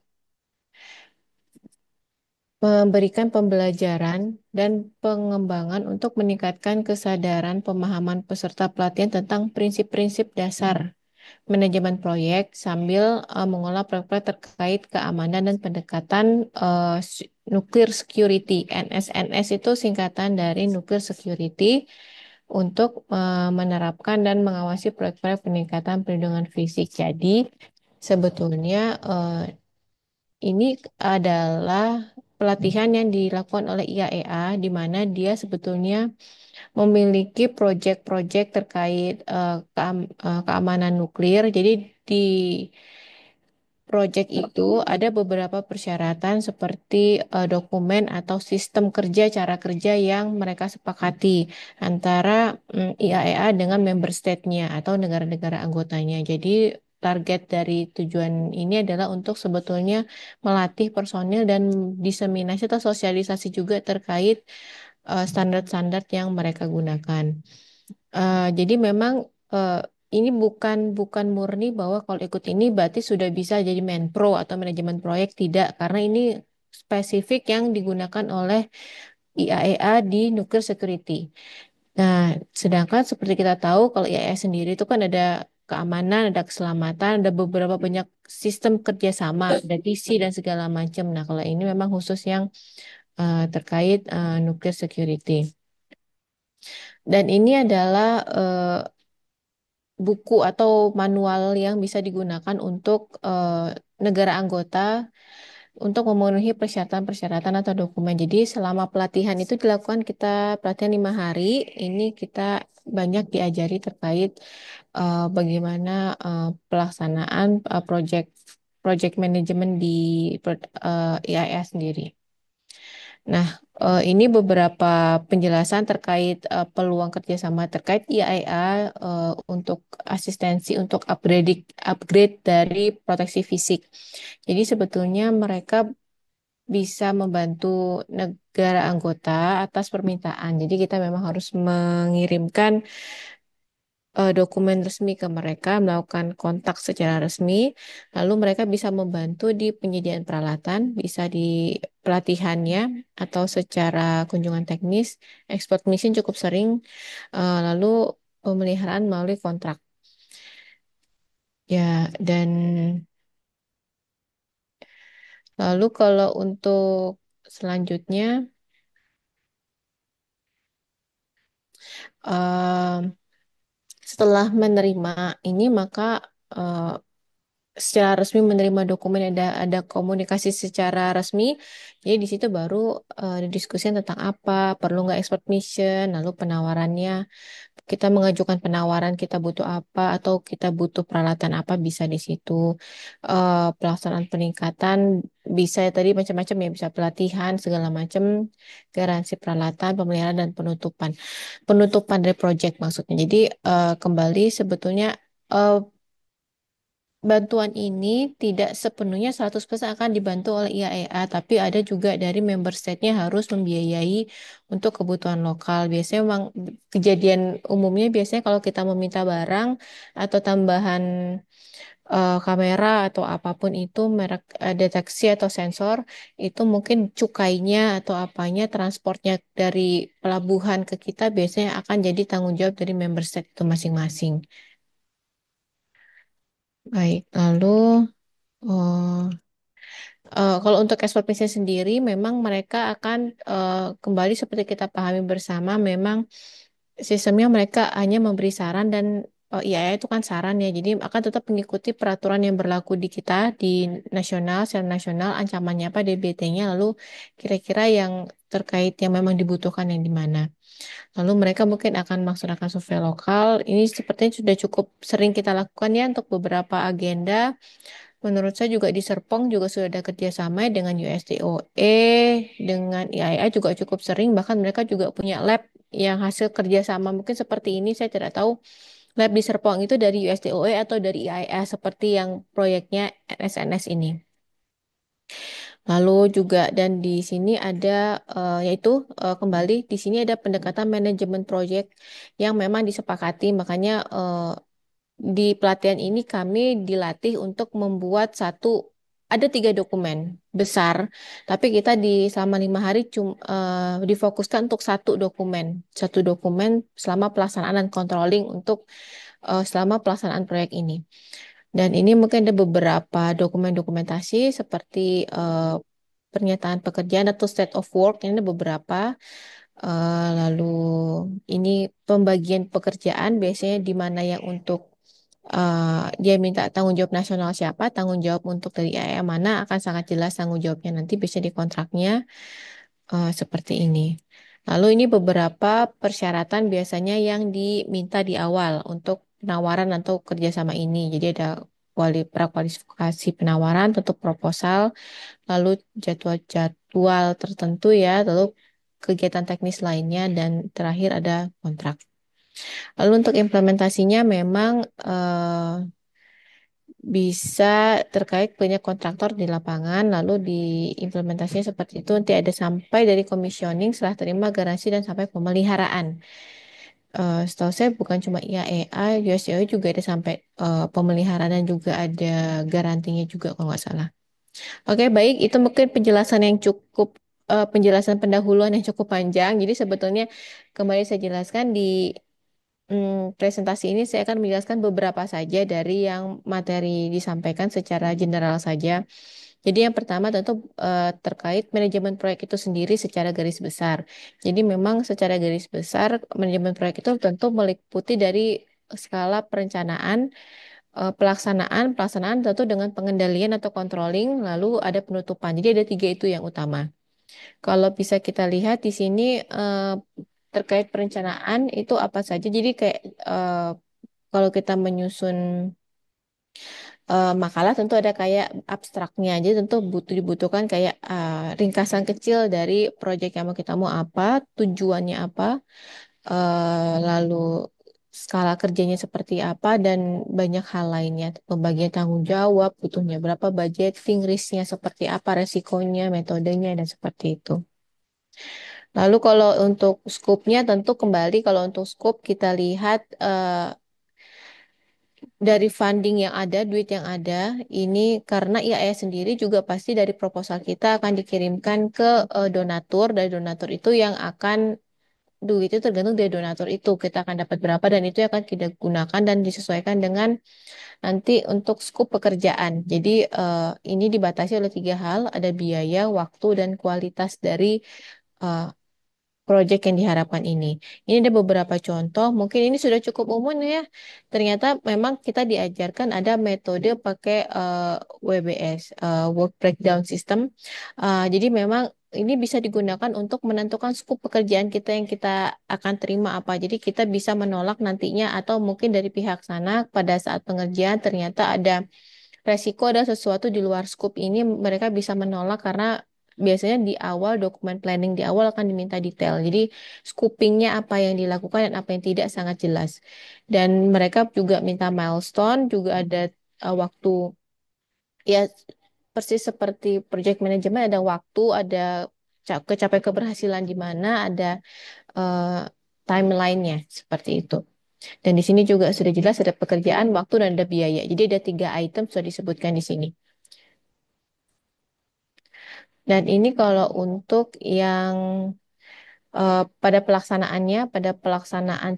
memberikan pembelajaran dan pengembangan untuk meningkatkan kesadaran pemahaman peserta pelatihan tentang prinsip-prinsip dasar manajemen proyek sambil mengolah proyek terkait keamanan dan pendekatan nuclear security. NSNS itu singkatan dari nuclear security untuk menerapkan dan mengawasi proyek-proyek peningkatan perlindungan fisik. Jadi sebetulnya ini adalah pelatihan yang dilakukan oleh IAEA di mana dia sebetulnya memiliki proyek-proyek terkait keamanan nuklir. Jadi di proyek itu ada beberapa persyaratan seperti dokumen atau sistem kerja, cara kerja yang mereka sepakati antara IAEA dengan member state-nya atau negara-negara anggotanya. Jadi target dari tujuan ini adalah untuk sebetulnya melatih personil dan diseminasi atau sosialisasi juga terkait standar-standar yang mereka gunakan. Jadi memang eh, ini bukan murni bahwa kalau ikut ini berarti sudah bisa jadi menpro atau manajemen proyek, tidak, karena ini spesifik yang digunakan oleh IAEA di nuclear security. Nah, sedangkan seperti kita tahu kalau IAS sendiri itu kan ada keamanan, ada keselamatan, ada beberapa banyak sistem kerjasama, ada TC dan segala macam. Nah, kalau ini memang khusus yang terkait nuclear security. Dan ini adalah buku atau manual yang bisa digunakan untuk negara anggota untuk memenuhi persyaratan-persyaratan atau dokumen. Jadi selama pelatihan itu dilakukan kita pelatihan 5 hari, ini kita banyak diajari terkait bagaimana pelaksanaan project management di IAS sendiri. Nah, ini beberapa penjelasan terkait peluang kerjasama terkait IAEA untuk asistensi untuk upgrade dari proteksi fisik. Jadi sebetulnya mereka bisa membantu negara anggota atas permintaan. Jadi kita memang harus mengirimkan dokumen resmi ke mereka, melakukan kontak secara resmi, lalu mereka bisa membantu di penyediaan peralatan, bisa di pelatihannya, atau secara kunjungan teknis, expert mission cukup sering, lalu pemeliharaan melalui kontrak. Ya, dan lalu kalau untuk selanjutnya, eh, setelah menerima ini maka eh, secara resmi menerima dokumen ada komunikasi secara resmi. Jadi di situ baru didiskusikan tentang apa, perlu nggak expert mission, lalu penawarannya, kita mengajukan penawaran kita butuh apa atau kita butuh peralatan apa bisa di situ. Pelaksanaan peningkatan bisa ya tadi macam-macam ya, bisa pelatihan segala macam, garansi peralatan, pemeliharaan dan penutupan. Penutupan dari project maksudnya. Jadi kembali sebetulnya eh, bantuan ini tidak sepenuhnya 100% akan dibantu oleh IAEA, tapi ada juga dari member state-nya harus membiayai untuk kebutuhan lokal. Biasanya memang kejadian umumnya biasanya kalau kita meminta barang atau tambahan kamera atau apapun itu merek deteksi atau sensor itu mungkin cukainya atau apanya transportnya dari pelabuhan ke kita biasanya akan jadi tanggung jawab dari member state itu masing-masing. Baik, lalu oh, kalau untuk ekspor bisnis sendiri, memang mereka akan kembali seperti kita pahami bersama, memang sistemnya mereka hanya memberi saran dan iya itu kan saran ya, jadi akan tetap mengikuti peraturan yang berlaku di kita di nasional, secara nasional, ancamannya apa, DBT-nya, lalu kira-kira yang terkait yang memang dibutuhkan yang di mana. Lalu mereka mungkin akan melaksanakan survei lokal. Ini sepertinya sudah cukup sering kita lakukan ya untuk beberapa agenda. Menurut saya juga di Serpong juga sudah ada kerjasama dengan USDOE, dengan IAEA juga cukup sering, bahkan mereka juga punya lab yang hasil kerjasama mungkin seperti ini, saya tidak tahu lab di Serpong itu dari USDOE atau dari IAEA seperti yang proyeknya NSNS ini. Lalu juga dan di sini ada yaitu kembali di sini ada pendekatan manajemen proyek yang memang disepakati, makanya di pelatihan ini kami dilatih untuk membuat ada 3 dokumen besar, tapi kita di selama 5 hari difokuskan untuk satu dokumen selama pelaksanaan dan controlling untuk selama pelaksanaan proyek ini. Dan ini mungkin ada beberapa dokumen dokumentasi seperti pernyataan pekerjaan atau state of work, ini ada beberapa. Lalu ini pembagian pekerjaan biasanya di mana yang untuk dia minta tanggung jawab nasional siapa, tanggung jawab untuk dari IAEA mana akan sangat jelas tanggung jawabnya nanti bisa di kontraknya seperti ini. Lalu ini beberapa persyaratan biasanya yang diminta di awal untuk penawaran atau kerjasama ini. Jadi ada prakualifikasi penawaran, tutup proposal, lalu jadwal-jadwal tertentu ya, lalu kegiatan teknis lainnya, dan terakhir ada kontrak. Lalu untuk implementasinya memang bisa terkait punya kontraktor di lapangan, lalu di implementasinya seperti itu nanti ada sampai dari commissioning, setelah terima garansi dan sampai pemeliharaan. Setahu saya bukan cuma IAEA, USDOE juga ada sampai pemeliharaan dan juga ada garantinya juga kalau nggak salah. Oke, baik. Itu mungkin penjelasan yang cukup penjelasan pendahuluan yang cukup panjang. Jadi sebetulnya kembali saya jelaskan di presentasi ini saya akan menjelaskan beberapa saja dari yang materi disampaikan secara general saja. Jadi yang pertama tentu terkait manajemen proyek itu sendiri secara garis besar. Jadi memang secara garis besar manajemen proyek itu tentu meliputi dari skala perencanaan, pelaksanaan tentu dengan pengendalian atau controlling, lalu ada penutupan. Jadi ada tiga itu yang utama. Kalau bisa kita lihat di sini terkait perencanaan itu apa saja. Jadi kayak kalau kita menyusun makalah tentu ada kayak abstraknya. Jadi tentu dibutuhkan kayak ringkasan kecil dari proyek yang mau kita mau apa, tujuannya apa, lalu skala kerjanya seperti apa dan banyak hal lainnya. Pembagian tanggung jawab, butuhnya berapa, budgeting, risknya seperti apa, resikonya, metodenya dan seperti itu. Lalu kalau untuk scope-nya tentu kembali kalau untuk scope kita lihat dari funding yang ada, duit yang ada, ini karena IAE sendiri juga pasti dari proposal kita akan dikirimkan ke donatur. Dari donatur itu yang akan duit itu tergantung dari donatur itu kita akan dapat berapa dan itu akan kita gunakan dan disesuaikan dengan nanti untuk skop pekerjaan. Jadi ini dibatasi oleh tiga hal, ada biaya, waktu, dan kualitas dari eh, proyek yang diharapkan ini. Ini ada beberapa contoh, mungkin ini sudah cukup umum ya. Ternyata memang kita diajarkan ada metode pakai WBS, Work Breakdown System. Jadi memang ini bisa digunakan untuk menentukan skop pekerjaan kita yang kita akan terima apa. Jadi kita bisa menolak nantinya atau mungkin dari pihak sana pada saat pengerjaan ternyata ada resiko ada sesuatu di luar skop ini mereka bisa menolak karena biasanya di awal dokumen planning di awal akan diminta detail. Jadi scopingnya apa yang dilakukan dan apa yang tidak sangat jelas. Dan mereka juga minta milestone, juga ada waktu ya persis seperti project management ada waktu, ada kecapai keberhasilan di mana, ada eh, timelinenya seperti itu. Dan di sini juga sudah jelas ada pekerjaan, waktu, dan ada biaya. Jadi ada tiga item sudah disebutkan di sini. Dan ini kalau untuk yang pada pelaksanaan,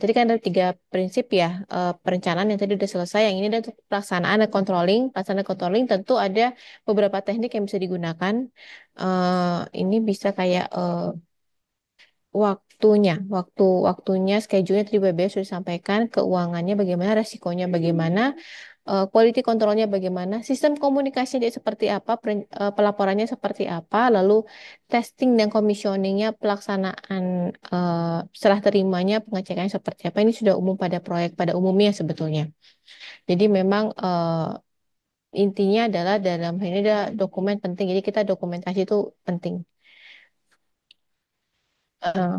tadi kan ada tiga prinsip ya, perencanaan yang tadi udah selesai, yang ini ada untuk pelaksanaan dan controlling. Pelaksanaan controlling tentu ada beberapa teknik yang bisa digunakan. Ini bisa kayak waktunya, schedule-nya tadi BBS sudah disampaikan, keuangannya bagaimana, resikonya bagaimana, quality controlnya bagaimana, sistem komunikasi dia seperti apa, pelaporannya seperti apa, lalu testing dan commissioningnya, pelaksanaan setelah terimanya, pengecekannya seperti apa. Ini sudah umum pada proyek pada umumnya sebetulnya. Jadi memang intinya adalah dalam hal ini ada dokumen penting. Jadi kita dokumentasi itu penting.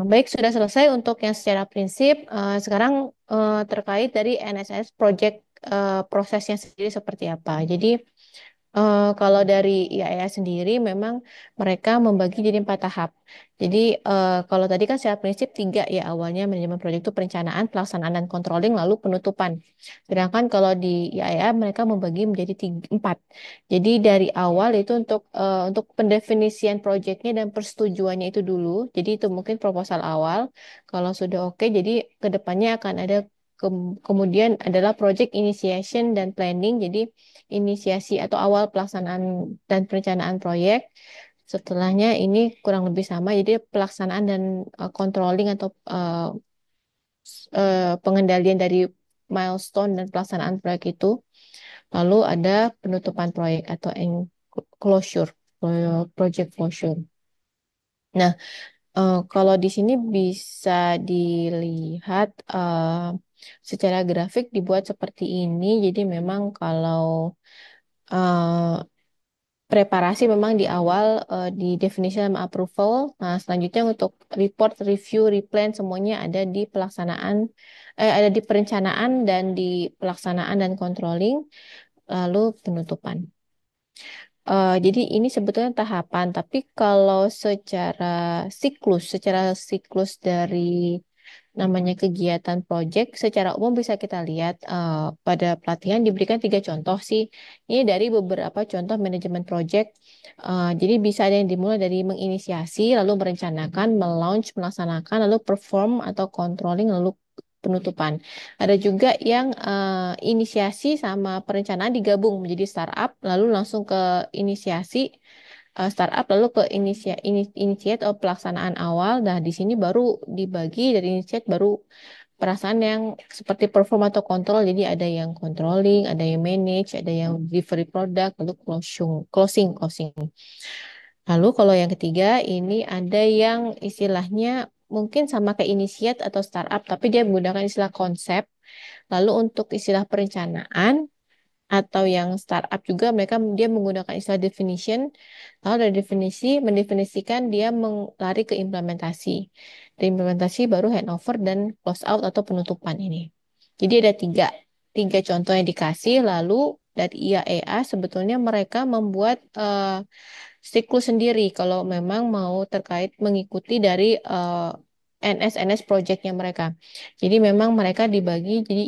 Baik, sudah selesai untuk yang secara prinsip. Sekarang terkait dari NSS project prosesnya sendiri seperti apa. Jadi kalau dari IAEA sendiri memang mereka membagi jadi 4 tahap. Jadi kalau tadi kan secara prinsip tiga ya awalnya manajemen proyek itu perencanaan, pelaksanaan dan controlling lalu penutupan. Sedangkan kalau di IAEA mereka membagi menjadi empat. Jadi dari awal itu untuk pendefinisian proyeknya dan persetujuannya itu dulu. Jadi itu mungkin proposal awal. Kalau sudah oke, jadi kedepannya akan ada kemudian adalah project initiation dan planning. Jadi inisiasi atau awal pelaksanaan dan perencanaan proyek. Setelahnya ini kurang lebih sama, jadi pelaksanaan dan controlling atau pengendalian dari milestone dan pelaksanaan proyek itu. Lalu ada penutupan proyek atau closure, project closure. Nah, kalau di sini bisa dilihat secara grafik dibuat seperti ini. Jadi memang kalau eh, preparasi memang di awal di definition sama approval. Nah, selanjutnya untuk report, review, replan semuanya ada di pelaksanaan, ada di perencanaan dan di pelaksanaan dan controlling, lalu penutupan. Jadi ini sebetulnya tahapan, tapi kalau secara siklus dari namanya kegiatan project secara umum bisa kita lihat pada pelatihan diberikan 3 contoh sih. Ini dari beberapa contoh manajemen project. Jadi bisa ada yang dimulai dari menginisiasi, lalu merencanakan, melaunch, melaksanakan, lalu perform atau controlling, lalu penutupan. Ada juga yang inisiasi sama perencanaan digabung menjadi startup, lalu langsung ke inisiasi startup lalu ke initiate atau pelaksanaan awal. Nah, di sini baru dibagi dari initiate baru perasaan yang seperti perform atau kontrol. Jadi ada yang controlling, ada yang manage, ada yang delivery product, lalu closing. Lalu kalau yang ketiga ini ada yang istilahnya mungkin sama kayak initiate atau startup, tapi dia menggunakan istilah konsep. Lalu untuk istilah perencanaan atau yang startup juga mereka dia menggunakan istilah definition. Lalu dari definisi mendefinisikan dia lari ke implementasi. Dari implementasi baru handover dan close out atau penutupan ini. Jadi ada tiga contoh yang dikasih. Lalu dari IAEA sebetulnya mereka membuat siklus sendiri kalau memang mau terkait mengikuti dari NS projectnya mereka. Jadi memang mereka dibagi jadi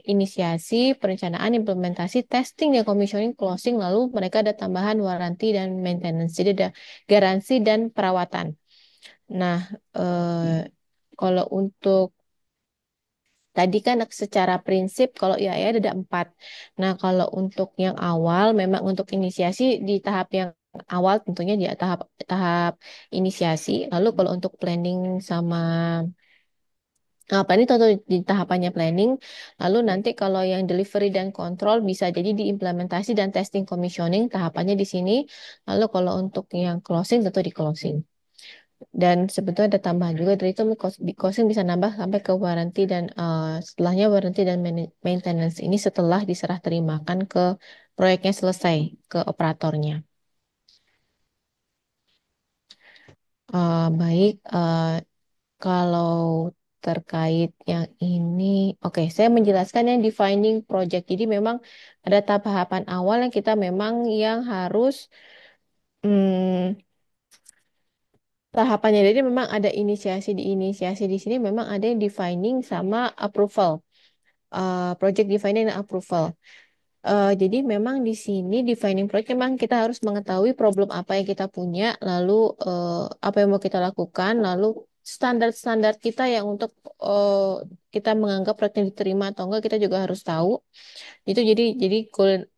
inisiasi, perencanaan, implementasi, testing, dan commissioning, closing, lalu mereka ada tambahan waranti dan maintenance. Jadi ada garansi dan perawatan. Nah, kalau untuk tadi kan secara prinsip kalau IAIA ada 4. Nah, kalau untuk yang awal memang untuk inisiasi di tahap yang awal tentunya di tahap tahap inisiasi. Lalu kalau untuk planning sama apa ini tentu di tahapannya planning. Lalu nanti kalau yang delivery dan control bisa jadi di implementasi dan testing commissioning tahapannya di sini. Lalu kalau untuk yang closing tentu di closing. Dan sebetulnya ada tambahan juga dari itu di closing bisa nambah sampai ke warranty dan setelahnya warranty dan maintenance ini setelah diserah terimakan ke proyeknya selesai ke operatornya. Baik, kalau terkait yang ini, oke, saya menjelaskan yang defining project. Jadi memang ada tahapan awal yang kita memang yang harus hmm, tahapannya. Jadi memang ada inisiasi di sini memang ada yang defining sama approval. Project defining dan approval. Jadi memang di sini defining project memang kita harus mengetahui problem apa yang kita punya, lalu apa yang mau kita lakukan, lalu standar-standar kita yang untuk kita menganggap proyeknya diterima atau enggak kita juga harus tahu. Itu jadi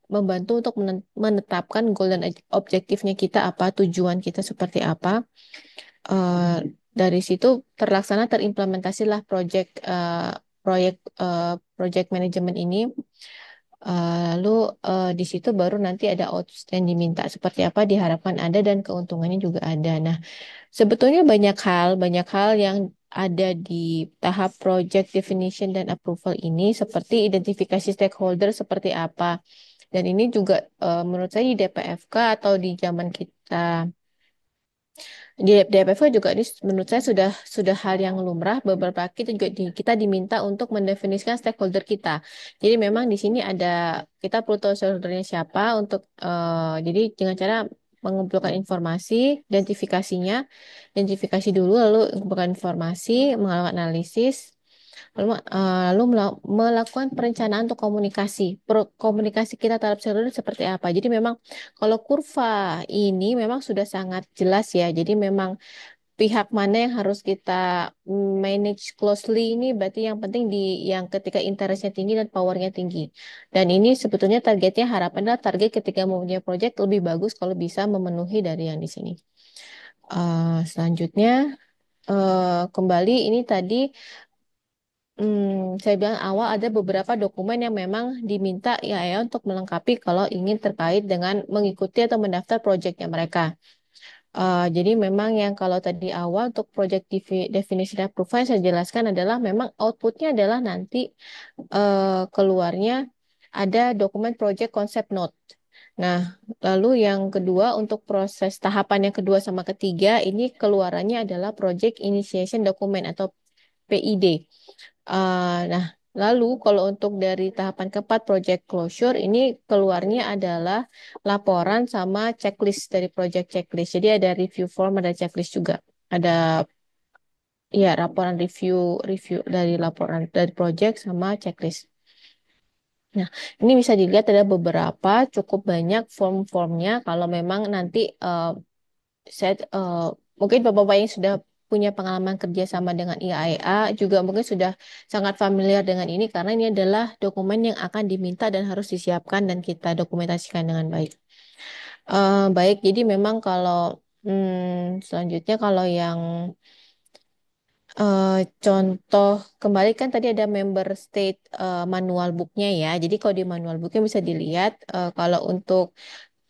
membantu untuk menetapkan goal dan objektifnya kita apa, tujuan kita seperti apa. Eh, dari situ terimplementasilah proyek project manajemen ini. Lalu di situ baru nanti ada output yang diminta seperti apa diharapkan ada dan keuntungannya juga ada. Nah, sebetulnya banyak hal yang ada di tahap project definition dan approval ini seperti identifikasi stakeholder seperti apa. Dan ini juga menurut saya di DPFK atau di zaman kita di DPF juga ini menurut saya sudah hal yang lumrah. Beberapa kita juga kita diminta untuk mendefinisikan stakeholder kita. Jadi memang di sini ada kita perlu tahu stakeholdernya siapa untuk jadi dengan cara mengumpulkan informasi, identifikasi dulu lalu mengumpulkan informasi, melakukan analisis, lalu melakukan perencanaan untuk komunikasi kita terhadap stakeholder seperti apa. Jadi memang kalau kurva ini memang sudah sangat jelas ya. Jadi memang pihak mana yang harus kita manage closely ini berarti yang penting di yang ketika interestnya tinggi dan powernya tinggi. Dan ini sebetulnya targetnya harapan adalah target ketika mempunyai project lebih bagus kalau bisa memenuhi dari yang di sini. Selanjutnya kembali ini tadi saya bilang awal ada beberapa dokumen yang memang diminta ya untuk melengkapi kalau ingin terkait dengan mengikuti atau mendaftar proyeknya mereka. Jadi memang yang kalau tadi awal untuk project definition approval yang saya jelaskan adalah memang outputnya adalah nanti keluarnya ada dokumen project concept note. Nah, lalu yang kedua untuk proses tahapan yang kedua sama ketiga ini keluarannya adalah project initiation document atau PID. Nah, lalu kalau untuk dari tahapan keempat project closure ini keluarnya adalah laporan sama checklist dari project checklist. Jadi ada review form, ada checklist juga. Ada ya laporan review review dari laporan dari project sama checklist. Nah, ini bisa dilihat ada beberapa cukup banyak form-formnya kalau memang nanti saya mungkin Bapak-Bapak yang sudah punya pengalaman kerja sama dengan IAEA juga mungkin sudah sangat familiar dengan ini karena ini adalah dokumen yang akan diminta dan harus disiapkan dan kita dokumentasikan dengan baik. Baik, jadi memang kalau selanjutnya kalau yang eh, contoh kembali kan tadi ada member state manual booknya ya. Jadi kalau di manual booknya bisa dilihat kalau untuk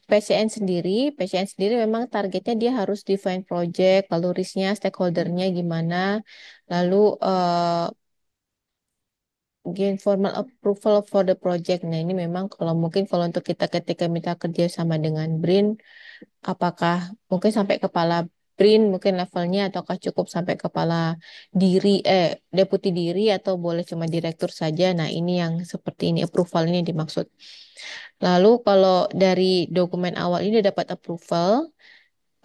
PCN sendiri memang targetnya dia harus define project, lalu risknya, stakeholdernya gimana, lalu gain formal approval for the project. Nah ini memang kalau mungkin kalau untuk kita ketika minta kerja sama dengan BRIN, apakah mungkin sampai kepala BRIN mungkin levelnya ataukah cukup sampai kepala diri deputi diri atau boleh cuma direktur saja. Nah, ini yang seperti ini approval ini dimaksud. Lalu kalau dari dokumen awal ini dapat approval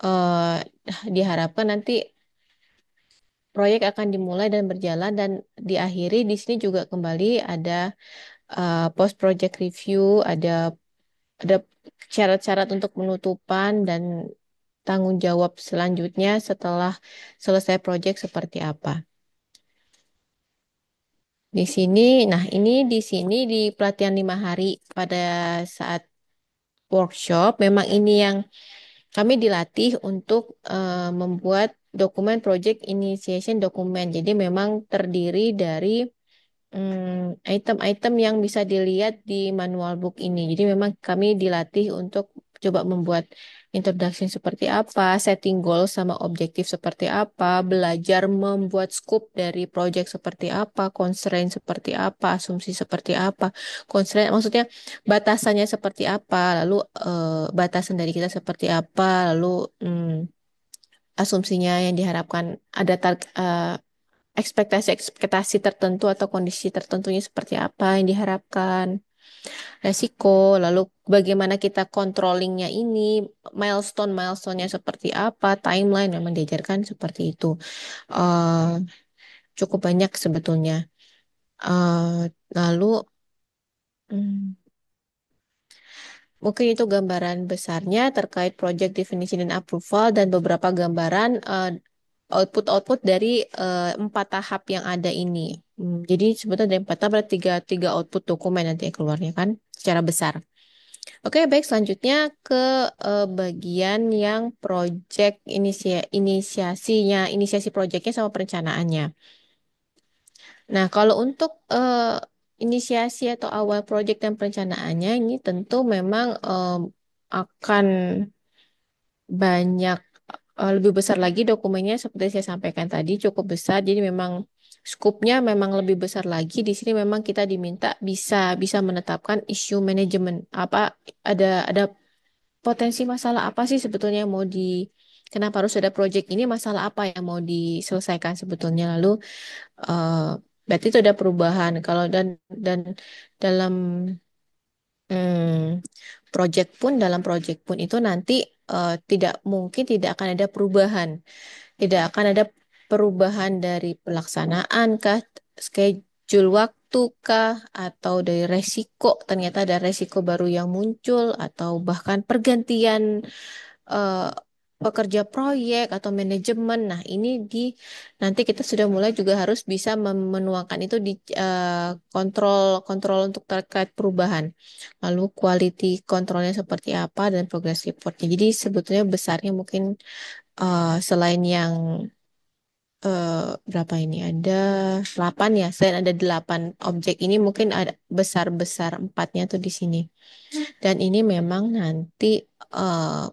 eh diharapkan nanti proyek akan dimulai dan berjalan dan diakhiri di sini juga kembali ada post project review, ada syarat-syarat untuk penutupan dan tanggung jawab selanjutnya setelah selesai proyek seperti apa. Di sini, nah ini di sini di pelatihan 5 hari pada saat workshop, memang ini yang kami dilatih untuk membuat dokumen project initiation dokumen. Jadi memang terdiri dari item-item yang bisa dilihat di manual book ini. Jadi memang kami dilatih untuk coba membuat introduction seperti apa, setting goal sama objektif seperti apa, belajar membuat scope dari project seperti apa, constraint seperti apa, asumsi seperti apa. Constraint maksudnya batasannya seperti apa, lalu batasan dari kita seperti apa, lalu asumsinya yang diharapkan ada ekspektasi-ekspektasi tertentu atau kondisi tertentunya seperti apa yang diharapkan, resiko, lalu bagaimana kita controllingnya ini, milestone-milestone-nya seperti apa, timeline memang diajarkan seperti itu. Eh cukup banyak sebetulnya. Lalu hmm, mungkin itu gambaran besarnya terkait project definition dan approval dan beberapa gambaran output-output dari 4 tahap yang ada ini. Jadi sebetulnya dari 4 tahap ada tiga output dokumen nanti yang keluarnya kan secara besar. Oke, baik selanjutnya ke bagian yang project inisiasi projectnya sama perencanaannya. Nah, kalau untuk inisiasi atau awal project dan perencanaannya ini tentu memang akan banyak lebih besar lagi dokumennya seperti saya sampaikan tadi cukup besar. Jadi memang skupnya memang lebih besar lagi. Di sini memang kita diminta bisa bisa menetapkan isu manajemen. Apa ada potensi masalah apa sih sebetulnya yang mau kenapa harus ada project ini, masalah apa yang mau diselesaikan sebetulnya. Lalu eh, berarti itu ada perubahan. Kalau dan dalam dalam project pun itu nanti tidak mungkin tidak akan ada perubahan. Tidak akan ada perubahan dari pelaksanaan kah, schedule waktu kah, atau dari resiko, ternyata ada resiko baru yang muncul, atau bahkan pergantian eh, pekerja proyek atau manajemen. Nah, ini nanti kita sudah mulai juga harus bisa menuangkan itu di kontrol kontrol untuk terkait perubahan. Lalu quality kontrolnya seperti apa dan progress reportnya. Jadi sebetulnya besarnya mungkin selain yang berapa ini ada 8 ya. Selain ada 8 objek ini mungkin ada besar-besar empatnya tuh di sini. Dan ini memang nanti eh,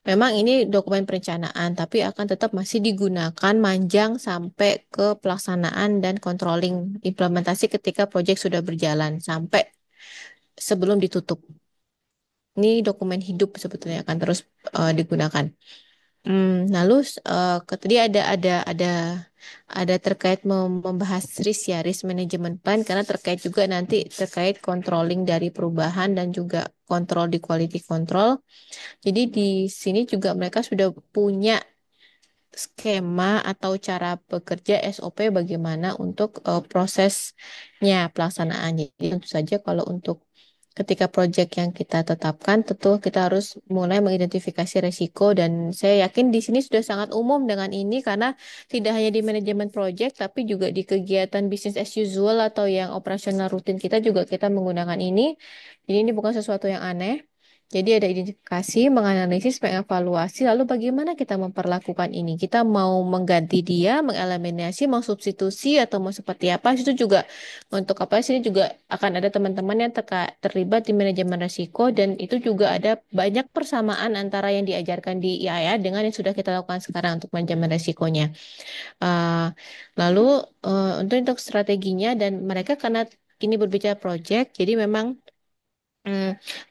memang ini dokumen perencanaan, tapi akan tetap masih digunakan manjang sampai ke pelaksanaan dan controlling implementasi ketika proyek sudah berjalan sampai sebelum ditutup. Ini dokumen hidup sebetulnya akan terus digunakan. Lalu tadi ada terkait membahas risk ya, risk management plan karena terkait juga nanti terkait controlling dari perubahan dan juga kontrol di quality control. Jadi di sini juga mereka sudah punya skema atau cara bekerja SOP bagaimana untuk prosesnya pelaksanaan. Jadi tentu saja kalau untuk ketika proyek yang kita tetapkan, tentu kita harus mulai mengidentifikasi resiko dan saya yakin di sini sudah sangat umum dengan ini karena tidak hanya di manajemen proyek tapi juga di kegiatan bisnis as usual atau yang operasional rutin kita juga kita menggunakan ini. Jadi ini bukan sesuatu yang aneh. Jadi ada identifikasi, menganalisis, mengevaluasi, lalu bagaimana kita memperlakukan ini? Kita mau mengganti dia, mengeliminasi, mensubstitusi, atau mau seperti apa? Itu juga untuk apa sini juga akan ada teman-teman yang terlibat di manajemen risiko dan itu juga ada banyak persamaan antara yang diajarkan di IAIA dengan yang sudah kita lakukan sekarang untuk manajemen risikonya. Uh, lalu untuk strateginya dan mereka karena ini berbicara project, jadi memang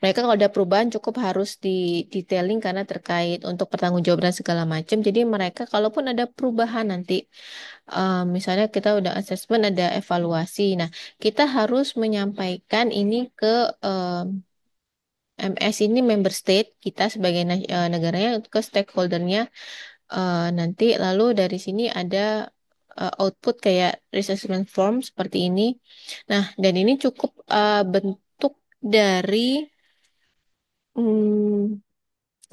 mereka kalau ada perubahan cukup harus di detailing karena terkait untuk pertanggungjawaban segala macam. Jadi mereka kalaupun ada perubahan nanti, misalnya kita udah assessment ada evaluasi. Nah, kita harus menyampaikan ini ke MS ini member state kita sebagai negaranya ke stakeholdernya nanti. Lalu dari sini ada output kayak risk assessment form seperti ini. Nah, dan ini cukup bentuk dari Hmm,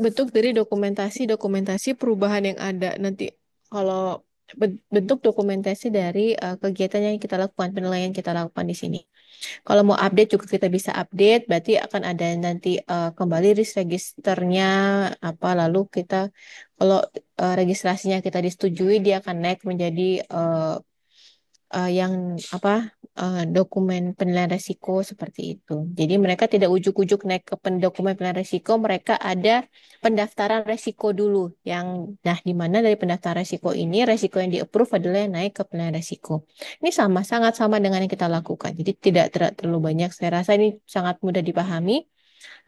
bentuk dari dokumentasi perubahan yang ada nanti. Kalau bentuk dokumentasi dari kegiatan yang kita lakukan, penilaian kita lakukan di sini. Kalau mau update juga kita bisa update, berarti akan ada nanti kembali list registernya apa, lalu kita kalau registrasinya kita disetujui, dia akan naik menjadi yang apa dokumen penilaian resiko seperti itu. Jadi mereka tidak ujuk-ujuk naik ke dokumen penilaian resiko, mereka ada pendaftaran resiko dulu yang nah di mana dari pendaftaran resiko ini resiko yang di-approve adalah yang naik ke penilaian resiko. Ini sama sangat sama dengan yang kita lakukan. Jadi tidak terlalu banyak. Saya rasa ini sangat mudah dipahami.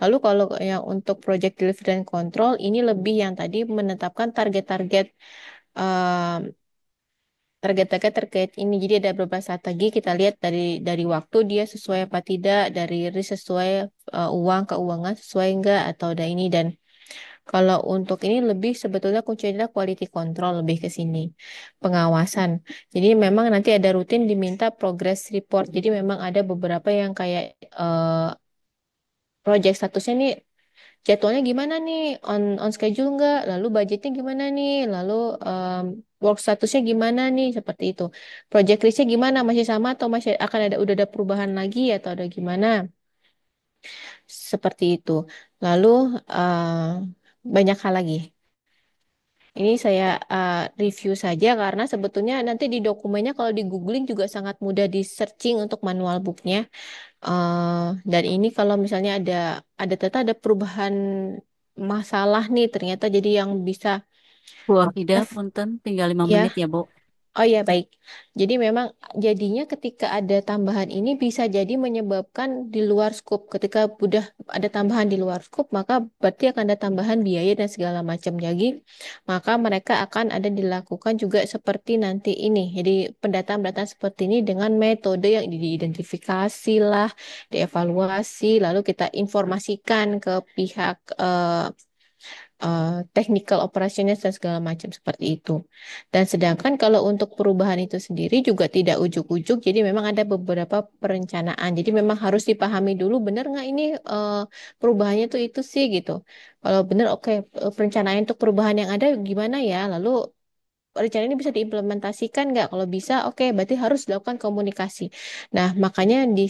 Lalu kalau yang untuk project delivery dan control ini lebih yang tadi menetapkan target-target target-target terkait ini. Jadi ada beberapa strategi kita lihat dari waktu dia sesuai apa tidak, dari risk sesuai keuangan sesuai enggak atau ada ini dan kalau untuk ini lebih sebetulnya kuncinya adalah quality control lebih ke sini. Pengawasan. Jadi memang nanti ada rutin diminta progress report. Jadi memang ada beberapa yang kayak project statusnya nih jadwalnya gimana nih on schedule nggak lalu budgetnya gimana nih lalu work statusnya gimana nih seperti itu project listnya gimana masih sama atau masih akan udah ada perubahan lagi atau ada gimana seperti itu lalu banyak hal lagi ini saya review saja karena sebetulnya nanti di dokumennya kalau di googling juga sangat mudah di searching untuk manual booknya. Dan ini kalau misalnya ternyata ada perubahan masalah nih ternyata jadi yang bisa Bu Orkida, punten, tinggal 5 menit ya. ya, Bu. Oh ya baik. Jadi memang jadinya ketika ada tambahan ini bisa jadi menyebabkan di luar skop. Ketika udah ada tambahan di luar skop, maka berarti akan ada tambahan biaya dan segala macam. Jadi maka mereka akan ada dilakukan juga seperti nanti ini. Jadi pendataan-pendataan seperti ini dengan metode yang diidentifikasi lah, dievaluasi, lalu kita informasikan ke pihak technical operations dan segala macam seperti itu. Dan sedangkan kalau untuk perubahan itu sendiri juga tidak ujuk-ujuk, jadi memang ada beberapa perencanaan. Jadi memang harus dipahami dulu benar nggak ini perubahannya tuh itu sih gitu. Kalau benar oke perencanaan untuk perubahan yang ada gimana ya? Lalu rencana ini bisa diimplementasikan nggak? Kalau bisa, oke, berarti harus dilakukan komunikasi. Nah, makanya di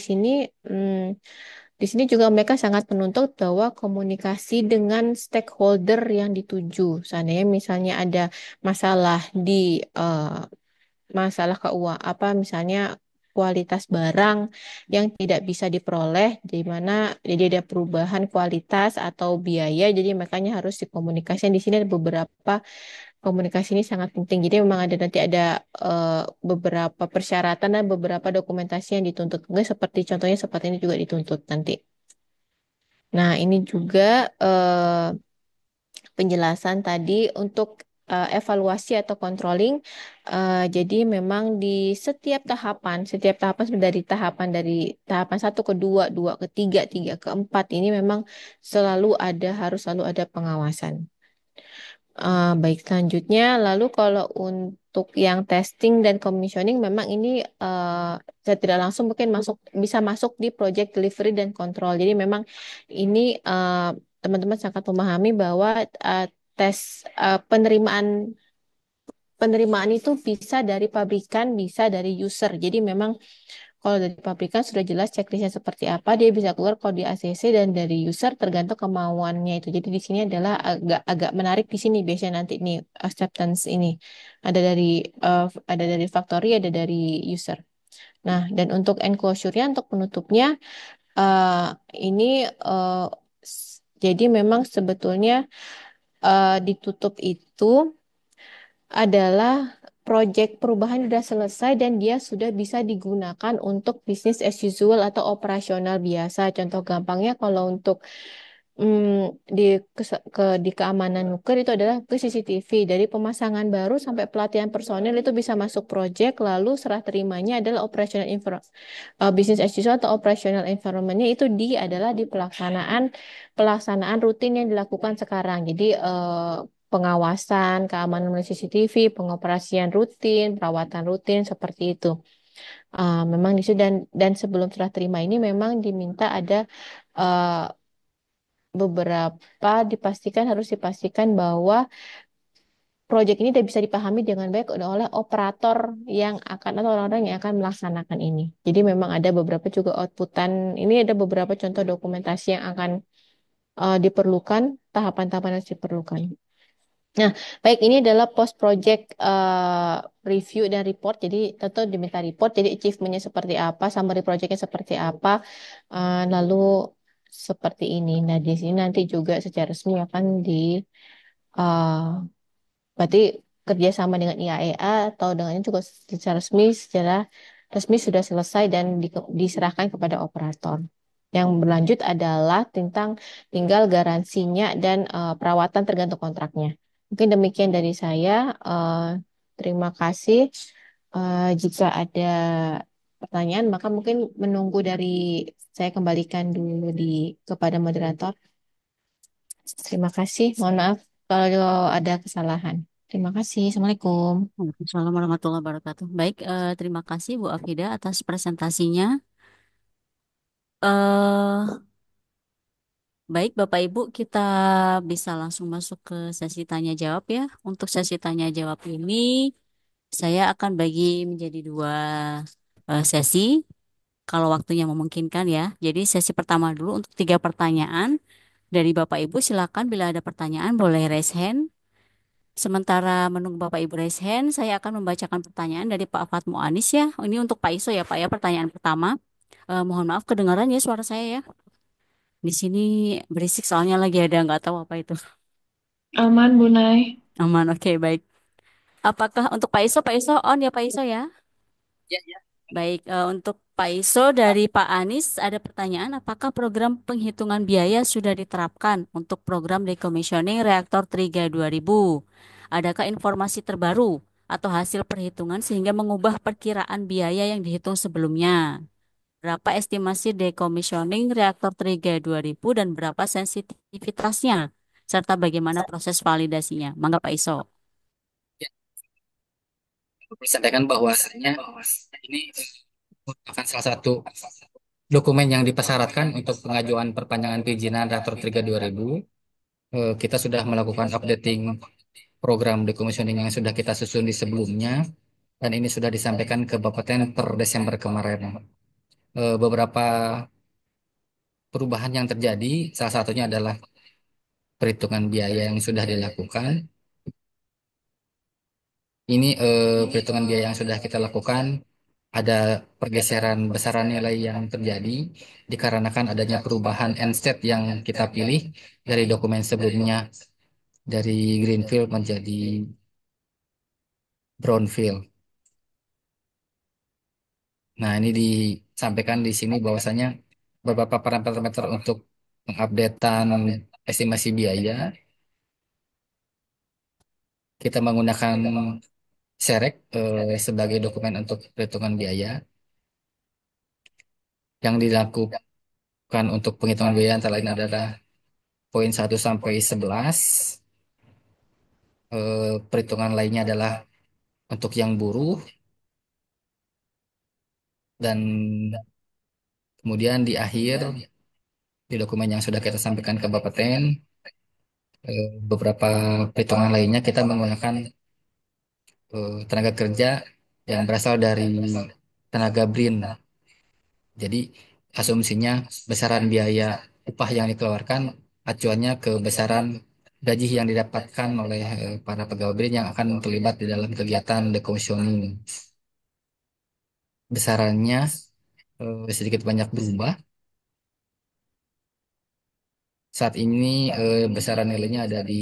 sini juga mereka sangat menuntut bahwa komunikasi dengan stakeholder yang dituju. Seandainya misalnya ada masalah di masalah keuangan, apa misalnya kualitas barang yang tidak bisa diperoleh, di mana jadi ada perubahan kualitas atau biaya, jadi makanya harus dikomunikasikan. Di sini ada beberapa komunikasi ini sangat penting. Jadi memang ada nanti ada beberapa persyaratan dan beberapa dokumentasi yang dituntut. Mungkin seperti contohnya seperti ini juga dituntut nanti. Nah, ini juga penjelasan tadi untuk evaluasi atau controlling. Jadi memang di setiap tahapan dari tahapan satu ke dua, dua ke tiga, tiga ke empat ini memang harus selalu ada pengawasan. Baik, selanjutnya, lalu kalau untuk yang testing dan commissioning, memang ini saya tidak langsung mungkin bisa masuk di project delivery dan control. Jadi memang ini teman-teman sangat memahami bahwa tes penerimaan penerimaan itu bisa dari pabrikan, bisa dari user. Jadi memang kalau dari pabrikan sudah jelas checklistnya seperti apa, dia bisa keluar kalau di ACC, dan dari user tergantung kemauannya itu. Jadi di sini adalah agak menarik di sini biasanya nanti nih acceptance ini ada dari factory, ada dari user. Nah, dan untuk enclosure-nya, untuk penutupnya eh, ini jadi memang sebetulnya ditutup itu adalah proyek perubahan sudah selesai dan dia sudah bisa digunakan untuk bisnis as usual atau operasional biasa. Contoh gampangnya kalau untuk di keamanan nuker itu adalah ke CCTV. Dari pemasangan baru sampai pelatihan personel itu bisa masuk proyek, lalu serah terimanya adalah business as usual atau operational environment-nya itu adalah di pelaksanaan pelaksanaan rutin yang dilakukan sekarang. Jadi pengawasan, keamanan melalui CCTV, pengoperasian rutin, perawatan rutin seperti itu. Memang di situ, dan sebelum serah terima ini memang diminta ada uh, beberapa harus dipastikan bahwa proyek ini tidak bisa dipahami dengan baik oleh operator yang akan atau orang-orang yang akan melaksanakan ini. Jadi memang ada beberapa juga outputan. Ini ada beberapa contoh dokumentasi yang akan diperlukan, tahapan-tahapan yang harus diperlukan. Nah, baik, ini adalah post project review dan report. Jadi tentu diminta report. Jadi achievementnya seperti apa, summary projectnya seperti apa, lalu seperti ini. Nah, di sini nanti juga secara resmi akan uh, berarti kerjasama dengan IAEA atau dengan ini juga secara resmi sudah selesai dan diserahkan kepada operator. Yang berlanjut adalah tentang tinggal garansinya dan perawatan tergantung kontraknya. Mungkin demikian dari saya. Terima kasih. Jika ada pertanyaan, maka mungkin menunggu dari saya kembalikan dulu kepada moderator. Terima kasih. Mohon maaf kalau ada kesalahan. Terima kasih. Assalamualaikum. Assalamualaikum warahmatullahi wabarakatuh. Baik, terima kasih Bu Afida atas presentasinya. eh Baik, Bapak Ibu, kita bisa langsung masuk ke sesi tanya jawab ya. Untuk sesi tanya jawab ini, saya akan bagi menjadi dua sesi, kalau waktunya memungkinkan ya. Jadi sesi pertama dulu untuk 3 pertanyaan dari Bapak Ibu. Silakan bila ada pertanyaan boleh raise hand. Sementara menunggu Bapak Ibu raise hand, saya akan membacakan pertanyaan dari Pak Fatmu Anis ya. Ini untuk Pak Iso ya Pak ya, pertanyaan pertama. Mohon maaf kedengaran ya suara saya ya. Di sini berisik soalnya lagi ada nggak tahu apa itu. Aman, Bu Nay. Aman, oke baik. Apakah untuk Pak Iso on ya Pak Iso ya? Ya, ya. Baik, untuk Pak Iso dari Pak Anis ada pertanyaan, apakah program penghitungan biaya sudah diterapkan untuk program decommissioning reaktor Triga 2000? Adakah informasi terbaru atau hasil perhitungan sehingga mengubah perkiraan biaya yang dihitung sebelumnya? Berapa estimasi decommissioning reaktor Triga 2000 dan berapa sensitivitasnya? Serta bagaimana proses validasinya? Mangga Pak Iso. Ya, perlu disampaikan bahwasanya ini merupakan salah satu dokumen yang dipersyaratkan untuk pengajuan perpanjangan perizinan reaktor 3 2000. Kita sudah melakukan updating program decommissioning yang sudah kita susun di sebelumnya, dan ini sudah disampaikan ke Bapeten per Desember kemarin. Beberapa perubahan yang terjadi, salah satunya adalah perhitungan biaya yang sudah dilakukan. Ini perhitungan biaya yang sudah kita lakukan, ada pergeseran besaran nilai yang terjadi dikarenakan adanya perubahan end state yang kita pilih dari dokumen sebelumnya, dari greenfield menjadi brownfield. Nah, ini disampaikan di sini bahwasanya beberapa parameter untuk pengupdatean estimasi biaya kita menggunakan SEREC sebagai dokumen untuk perhitungan biaya yang dilakukan untuk penghitungan biaya antara lain adalah poin 1 sampai 11. Perhitungan lainnya adalah untuk yang buruh dan kemudian di akhir di dokumen yang sudah kita sampaikan ke Bapeten, beberapa perhitungan lainnya kita menggunakan tenaga kerja yang berasal dari tenaga BRIN. Jadi asumsinya besaran biaya upah yang dikeluarkan acuannya ke besaran gaji yang didapatkan oleh para pegawai BRIN yang akan terlibat di dalam kegiatan decommissioning. Besarannya sedikit banyak berubah. Saat ini besaran nilainya ada di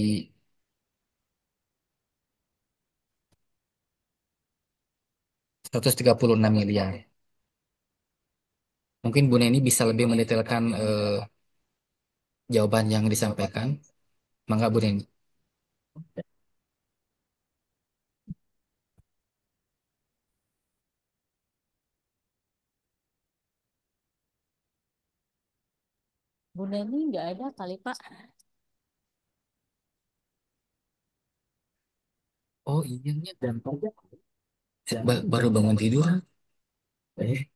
136 miliar. Mungkin Bu Neni bisa lebih mendetailkan jawaban yang disampaikan. Mangga Bu Neni. Bu Neni nggak ada kali Pak. Oh iya, dampaknya. Baru bangun tidur. Eh.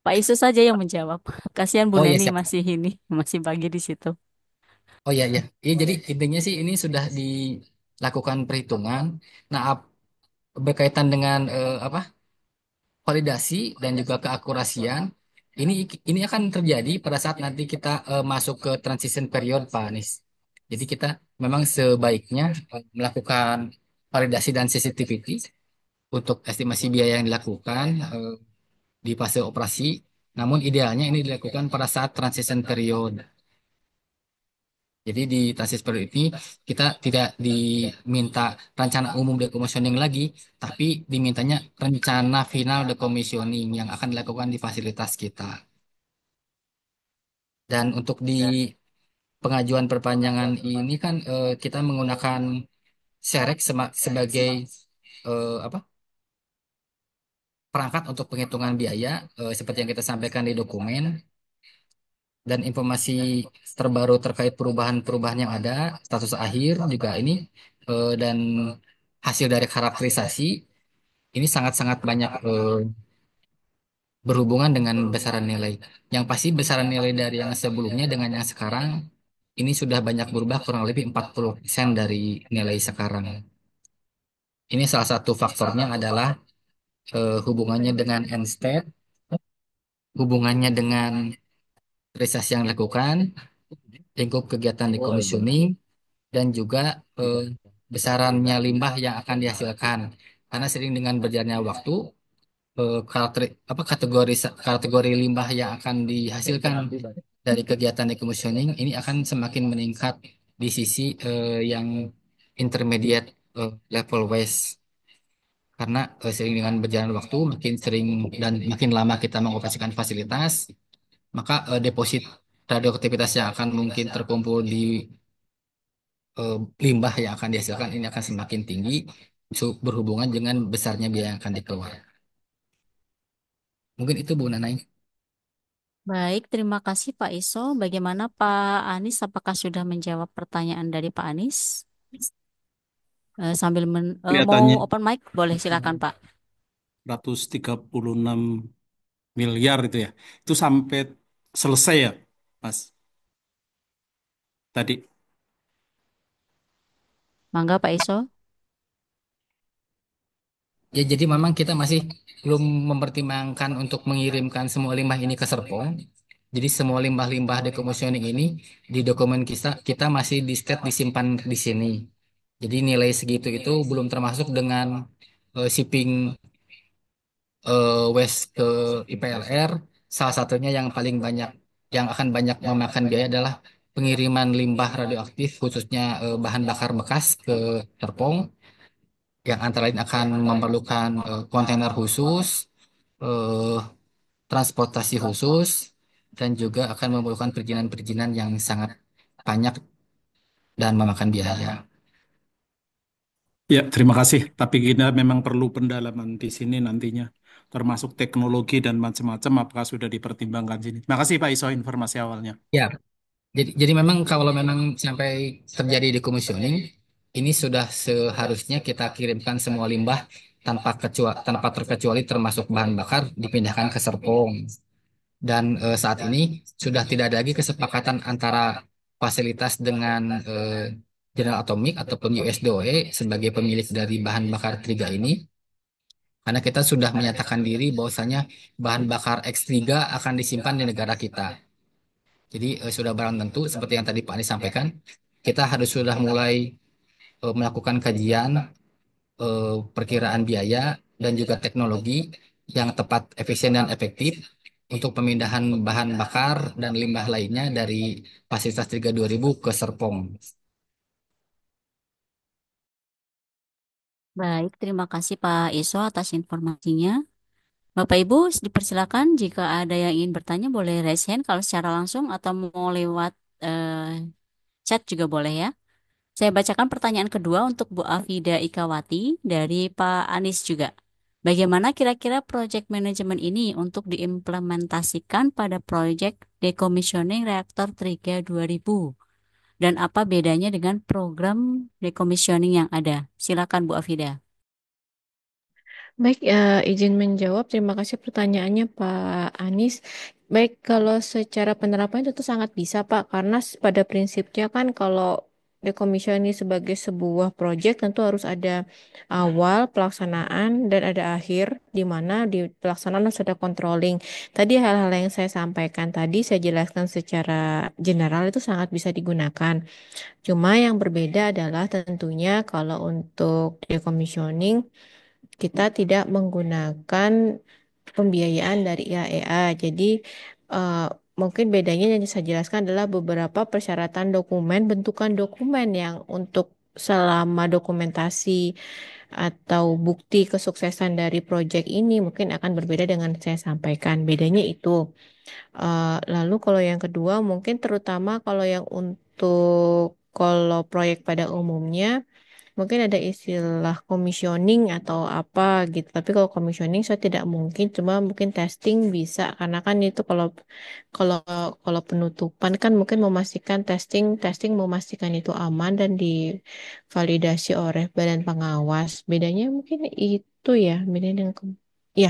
Pak Isu saja yang menjawab. Kasihan Bu Oh iya Neni siap. masih ini, masih pagi di situ. Oh iya iya. Iya jadi intinya sih ini sudah dilakukan perhitungan. Nah, berkaitan dengan apa? Validasi dan juga keakurasian. Ini akan terjadi pada saat nanti kita masuk ke transition period, Pak Anies. Jadi kita memang sebaiknya melakukan validasi dan sensitivity untuk estimasi biaya yang dilakukan di fase operasi. Namun idealnya ini dilakukan pada saat transition period. Jadi di transit period ini kita tidak diminta rencana umum decommissioning lagi, tapi dimintanya rencana final decommissioning yang akan dilakukan di fasilitas kita. Dan untuk di pengajuan perpanjangan ini kan kita menggunakan SEREC sebagai apa perangkat untuk penghitungan biaya seperti yang kita sampaikan di dokumen. Dan informasi terbaru terkait perubahan-perubahan yang ada, status akhir juga ini, dan hasil dari karakterisasi ini sangat-sangat banyak berhubungan dengan besaran nilai. Yang pasti besaran nilai dari yang sebelumnya dengan yang sekarang ini sudah banyak berubah kurang lebih 40% dari nilai sekarang. Ini salah satu faktornya adalah hubungannya dengan end state, hubungannya dengan realisasi yang dilakukan, lingkup kegiatan decommissioning, dan juga eh, besarannya limbah yang akan dihasilkan. Karena sering dengan berjalannya waktu, kategori limbah yang akan dihasilkan dari kegiatan decommissioning ini akan semakin meningkat di sisi yang intermediate level waste. Karena sering dengan berjalan waktu, makin sering dan makin lama kita mengoperasikan fasilitas, maka deposit radioaktivitas yang akan mungkin terkumpul di eh, limbah yang akan dihasilkan ini akan semakin tinggi berhubungan dengan besarnya biaya yang akan dikeluarkan. Mungkin itu Bu Nanai. Baik, terima kasih Pak Iso. Bagaimana Pak Anies? Apakah sudah menjawab pertanyaan dari Pak Anies? Sambil mau Kelihatannya open mic, boleh silakan Pak. 136 miliar itu ya. Itu sampai selesai ya, Mas. Tadi. Mangga Pak Iso. Ya, jadi memang kita masih belum mempertimbangkan untuk mengirimkan semua limbah ini ke Serpong. Jadi semua limbah-limbah decommissioning ini di dokumen kita masih di state disimpan di sini. Jadi nilai segitu itu belum termasuk dengan shipping waste ke IPLR. Salah satunya yang paling banyak yang akan banyak memakan biaya adalah pengiriman limbah radioaktif khususnya bahan bakar bekas ke Serpong yang antara lain akan memerlukan kontainer khusus, eh, transportasi khusus, dan juga akan memerlukan perizinan-perizinan yang sangat banyak dan memakan biaya. Ya, terima kasih. Tapi kita memang perlu pendalaman di sini nantinya. Termasuk teknologi dan macam-macam apakah sudah dipertimbangkan sini. Terima kasih Pak Iso informasi awalnya. Ya, jadi memang kalau memang sampai terjadi decommissioning, ini sudah seharusnya kita kirimkan semua limbah tanpa terkecuali termasuk bahan bakar dipindahkan ke Serpong. Dan saat ini sudah tidak ada lagi kesepakatan antara fasilitas dengan General Atomic ataupun US DOE sebagai pemilik dari bahan bakar Triga ini, karena kita sudah menyatakan diri bahwasanya bahan bakar X3 akan disimpan di negara kita. Jadi sudah barang tentu seperti yang tadi Pak Anies sampaikan, kita harus sudah mulai melakukan kajian perkiraan biaya dan juga teknologi yang tepat, efisien dan efektif untuk pemindahan bahan bakar dan limbah lainnya dari fasilitas 32.000 ke Serpong. Baik, terima kasih Pak Iso atas informasinya. Bapak Ibu, dipersilakan jika ada yang ingin bertanya boleh raise hand kalau secara langsung atau mau lewat chat juga boleh ya. Saya bacakan pertanyaan kedua untuk Bu Afida Ikawati dari Pak Anies juga. Bagaimana kira-kira proyek manajemen ini untuk diimplementasikan pada proyek decommissioning reaktor Triga 2000? Dan apa bedanya dengan program decommissioning yang ada? Silakan Bu Afida. Baik, izin menjawab. Terima kasih pertanyaannya Pak Anies. Baik, kalau secara penerapan itu sangat bisa Pak, karena pada prinsipnya kan kalau decommissioning sebagai sebuah proyek tentu harus ada awal pelaksanaan dan ada akhir, di mana di pelaksanaan harus ada controlling. Tadi hal-hal yang saya sampaikan tadi saya jelaskan secara general itu sangat bisa digunakan. Cuma yang berbeda adalah tentunya kalau untuk decommissioning kita tidak menggunakan pembiayaan dari IAEA. Jadi eh, mungkin bedanya yang saya jelaskan adalah beberapa persyaratan dokumen, bentukan dokumen yang untuk selama dokumentasi atau bukti kesuksesan dari proyek ini mungkin akan berbeda dengan saya sampaikan. Bedanya itu. Lalu kalau yang kedua mungkin terutama kalau yang untuk kalau proyek pada umumnya mungkin ada istilah commissioning atau apa gitu. Tapi kalau commissioning saya tidak mungkin, cuma mungkin testing bisa karena kan itu kalau kalau penutupan kan mungkin memastikan testing memastikan itu aman dan divalidasi oleh badan pengawas. Bedanya mungkin itu ya, bedanya ya,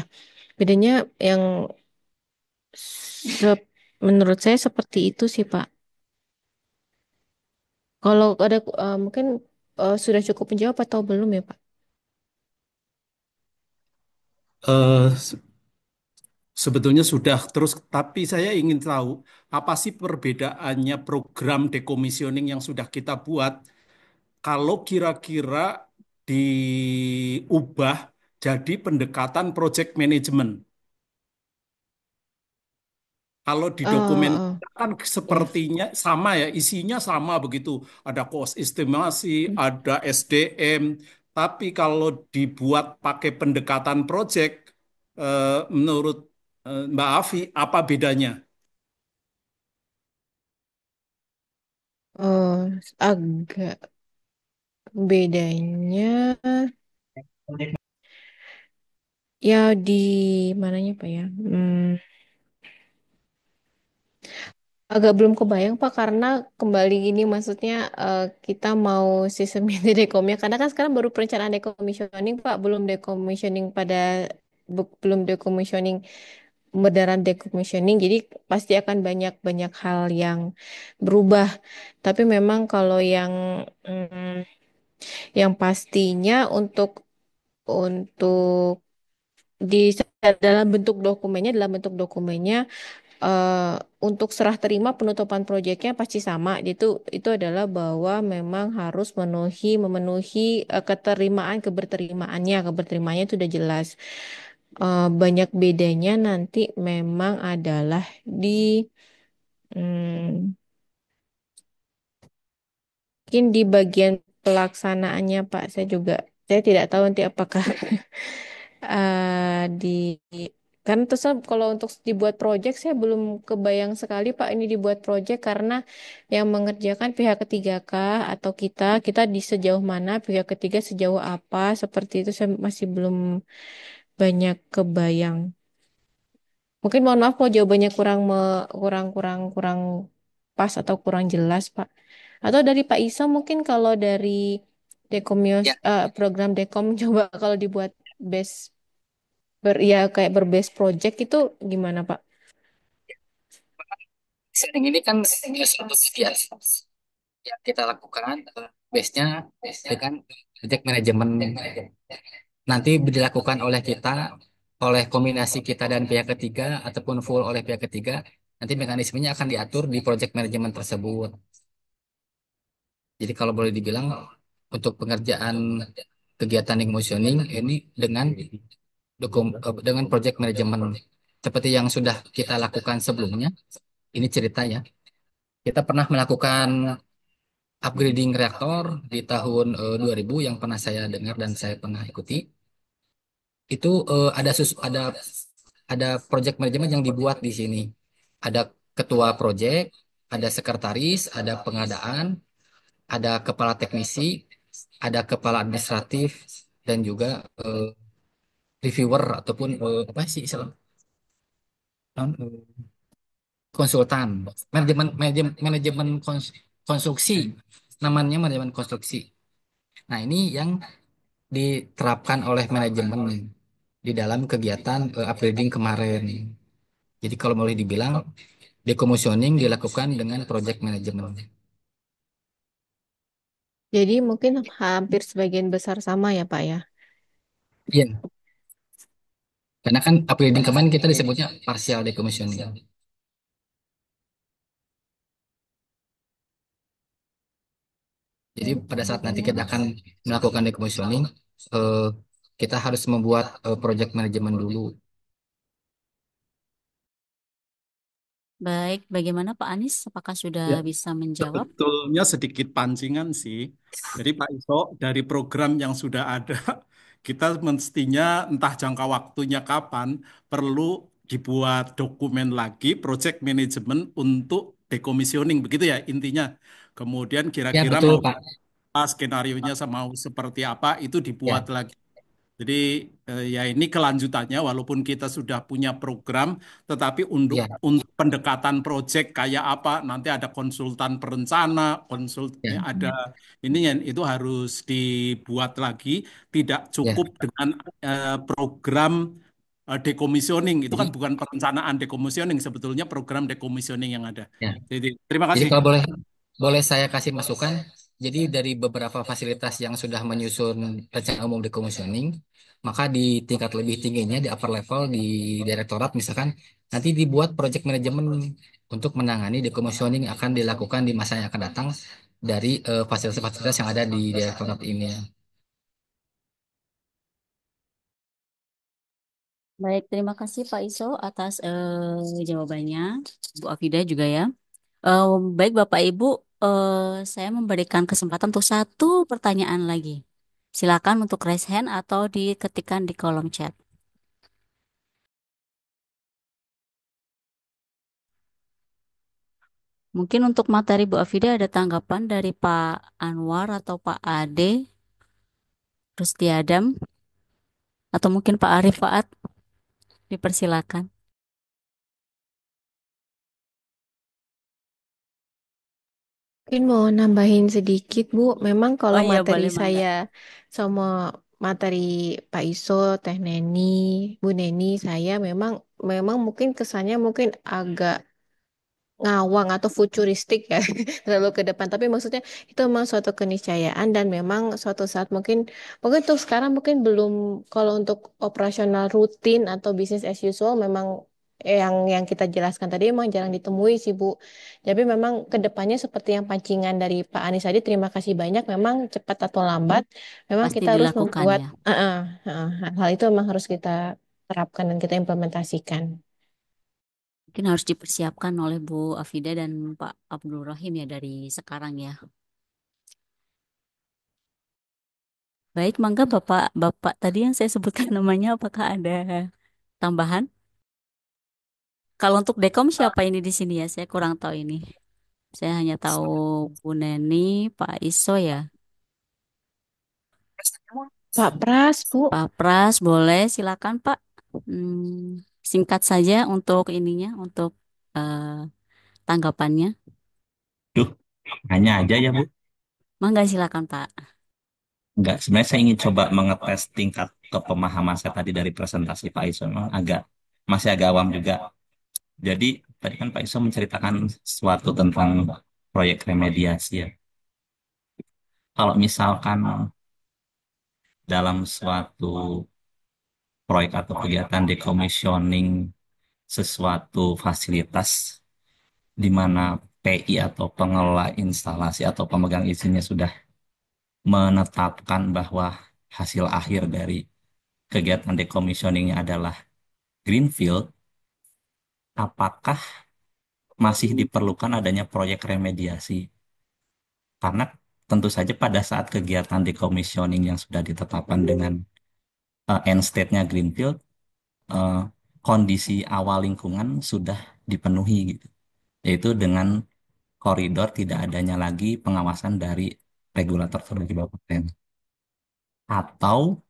bedanya yang menurut saya seperti itu sih Pak. Kalau ada mungkin sudah cukup menjawab atau belum ya Pak? Eh, Sebetulnya sudah terus, tapi saya ingin tahu apa sih perbedaannya program decommissioning yang sudah kita buat kalau kira-kira diubah jadi pendekatan project management. Kalau di dokumen Oh, kan ya. sepertinya sama ya, isinya sama begitu. Ada cost estimasi, ada SDM, tapi kalau dibuat pakai pendekatan project, menurut Mbak Afi, apa bedanya? Oh, agak bedanya ya di mananya Pak ya? Agak belum kebayang Pak karena kembali ini maksudnya kita mau sistem ini dekomnya karena kan sekarang baru perencanaan decommissioning Pak, belum decommissioning belum decommissioning beneran decommissioning. Jadi pasti akan banyak banyak hal yang berubah. Tapi memang kalau yang pastinya untuk di dalam bentuk dokumennya untuk serah terima penutupan proyeknya pasti sama. Itu adalah bahwa memang harus memenuhi keberterimaannya itu udah jelas. Banyak bedanya nanti memang adalah hmm, mungkin di bagian pelaksanaannya Pak. Saya tidak tahu nanti apakah di kan terus kalau untuk dibuat proyek saya belum kebayang sekali Pak ini dibuat proyek karena yang mengerjakan pihak ketiga kah atau kita di sejauh mana pihak ketiga sejauh apa seperti itu saya masih belum banyak kebayang. Mungkin mohon maaf kalau jawabannya kurang pas atau kurang jelas Pak. Atau dari Pak Isa mungkin kalau dari Dekomios, Ya, program Dekom coba kalau dibuat base ya kayak berbase project itu gimana Pak? sharing ini kan suatu kegiatan yang kita lakukan base-nya dengan project manajemen nanti dilakukan oleh kita, oleh kombinasi kita dan pihak ketiga ataupun full oleh pihak ketiga. Nanti mekanismenya akan diatur di project manajemen tersebut. Jadi kalau boleh dibilang untuk pengerjaan kegiatan decommissioning ini dengan project manajemen seperti yang sudah kita lakukan sebelumnya. Ini cerita ya. Kita pernah melakukan upgrading reaktor di tahun 2000 yang pernah saya dengar dan saya pernah ikuti. Itu ada project manajemen yang dibuat di sini. Ada ketua project, ada sekretaris, ada pengadaan, ada kepala teknisi, ada kepala administratif, dan juga reviewer ataupun apa sih istilah konsultan, manajemen konstruksi, namanya manajemen konstruksi. Nah, ini yang diterapkan oleh manajemen di dalam kegiatan upgrading kemarin. Jadi kalau boleh dibilang decommissioning dilakukan dengan project management. Jadi mungkin hampir sebagian besar sama ya Pak ya. Iya, karena kan upgrading kemarin kita disebutnya partial decommissioning. Jadi pada saat nanti kita akan melakukan decommissioning, eh, kita harus membuat project management dulu. Baik, bagaimana Pak Anies? Apakah sudah Ya, bisa menjawab? sebetulnya sedikit pancingan sih. Jadi Pak Iso, dari program yang sudah ada, kita mestinya entah jangka waktunya kapan, perlu dibuat dokumen lagi, project management untuk decommissioning, begitu ya intinya. Kemudian Ya, kira-kira betul, mau Pak. apa, skenario-nya mau seperti apa, itu dibuat Ya, lagi. Jadi ya ini kelanjutannya walaupun kita sudah punya program tetapi untuk ya, pendekatan proyek kayak apa nanti ada konsultan perencana, ya, ada ini yang itu harus dibuat lagi tidak ya. cukup dengan program decommissioning itu kan Jadi, bukan perencanaan decommissioning sebetulnya program decommissioning yang ada. ya. Jadi terima Jadi kasih. kalau boleh boleh saya kasih masukan. Jadi dari beberapa fasilitas yang sudah menyusun rencana umum decommissioning, maka di tingkat lebih tingginya di upper level di direktorat misalkan nanti dibuat project management untuk menangani decommissioning akan dilakukan di masa yang akan datang dari fasilitas-fasilitas yang ada di direktorat ini. Baik, terima kasih Pak Iso atas jawabannya. Bu Afida juga ya. Eh, baik Bapak Ibu, saya memberikan kesempatan untuk satu pertanyaan lagi. Silakan untuk raise hand atau diketikkan di kolom chat. Mungkin untuk materi Bu Afida ada tanggapan dari Pak Anwar atau Pak Ade, Rusdi Adam, atau mungkin Pak Arif Faat, dipersilakan. Mungkin mau nambahin sedikit, Bu. Memang Oh kalau iya materi boleh Mangga. saya sama materi Pak Iso, Teh Neni, Bu Neni, saya memang memang mungkin kesannya mungkin agak ngawang atau futuristik ya terlalu ke depan, tapi maksudnya itu memang suatu keniscayaan dan memang suatu saat mungkin mungkin untuk sekarang mungkin belum, kalau untuk operasional rutin atau bisnis as usual memang yang kita jelaskan tadi memang jarang ditemui sih Bu. Tapi memang kedepannya seperti yang pancingan dari Pak Anies tadi, terima kasih banyak, memang cepat atau lambat memang Pasti kita harus dilakukan membuat ya. hal itu memang harus kita terapkan dan kita implementasikan. Mungkin harus dipersiapkan oleh Bu Afida dan Pak Abdul Rahim ya dari sekarang ya. Baik, Mangga Bapak tadi yang saya sebutkan namanya apakah ada tambahan? Kalau untuk Dekom siapa ini di sini ya? Saya kurang tahu ini. Saya hanya tahu Bu Neni, Pak Iso ya. Pak Pras, Bu. Pak Pras boleh silakan Pak. Singkat saja untuk ininya, untuk eh, tanggapannya. Duh, hanya aja ya Bu. Mangga silakan Pak. Enggak, sebenarnya saya ingin coba mengetes tingkat kepemahaman saya tadi dari presentasi Pak Iso. Memang masih agak awam juga. Jadi tadi kan Pak Iso menceritakan sesuatu tentang proyek remediasi ya. Kalau misalkan dalam suatu proyek atau kegiatan decommissioning sesuatu fasilitas di mana PI atau pengelola instalasi atau pemegang izinnya sudah menetapkan bahwa hasil akhir dari kegiatan decommissioning adalah greenfield, apakah masih diperlukan adanya proyek remediasi? Karena tentu saja pada saat kegiatan decommissioning yang sudah ditetapkan dengan end state-nya greenfield, eh, kondisi awal lingkungan sudah dipenuhi gitu, yaitu dengan koridor tidak adanya lagi pengawasan dari regulator sebagai Bapeten. Atau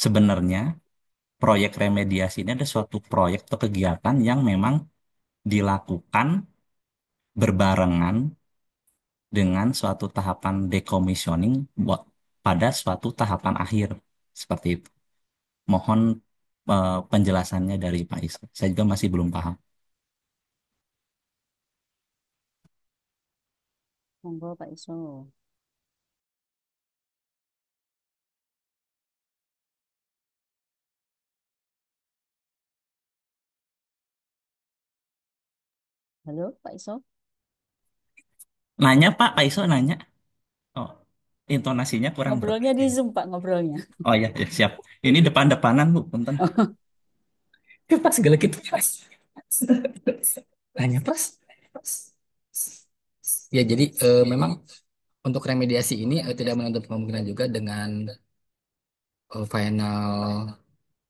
sebenarnya proyek remediasi ini ada suatu proyek atau kegiatan yang memang dilakukan berbarengan dengan suatu tahapan decommissioning pada suatu tahapan akhir seperti itu. Mohon penjelasannya dari Pak Is. Saya juga masih belum paham. Monggo Pak Iso. Halo Pak Iso. Nanya Pak, Pak Iso nanya. Oh, intonasinya kurang Ngobrolnya di berkesan. Zoom Pak, ngobrolnya. Oh ya, ya siap. Ini depan-depanan Bu, punten. Pas segala gitu, Mas. Nanya, Pras. Ya, jadi memang untuk remediasi ini tidak menutup kemungkinan juga dengan final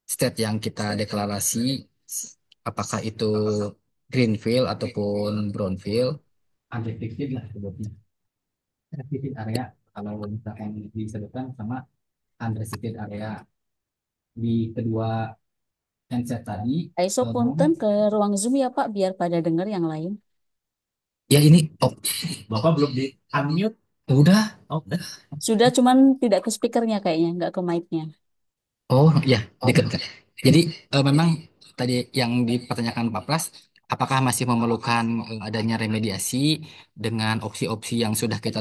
state yang kita deklarasi, apakah itu greenfield ataupun brownfield, unrestricted lah sebutnya. Restricted area, kalau misalkan disebutkan sama unrestricted area di kedua handset tadi. Pak Iso punten ke ruang Zoom ya Pak, biar pada dengar yang lain. Ya ini, oh, Bapak belum di unmute. Udah, oh, udah. Sudah, cuman tidak ke speakernya kayaknya, nggak ke mic-nya. Oh ya, deket kan. Jadi memang tadi yang dipertanyakan Pak Pras, apakah masih memerlukan adanya remediasi dengan opsi-opsi yang sudah kita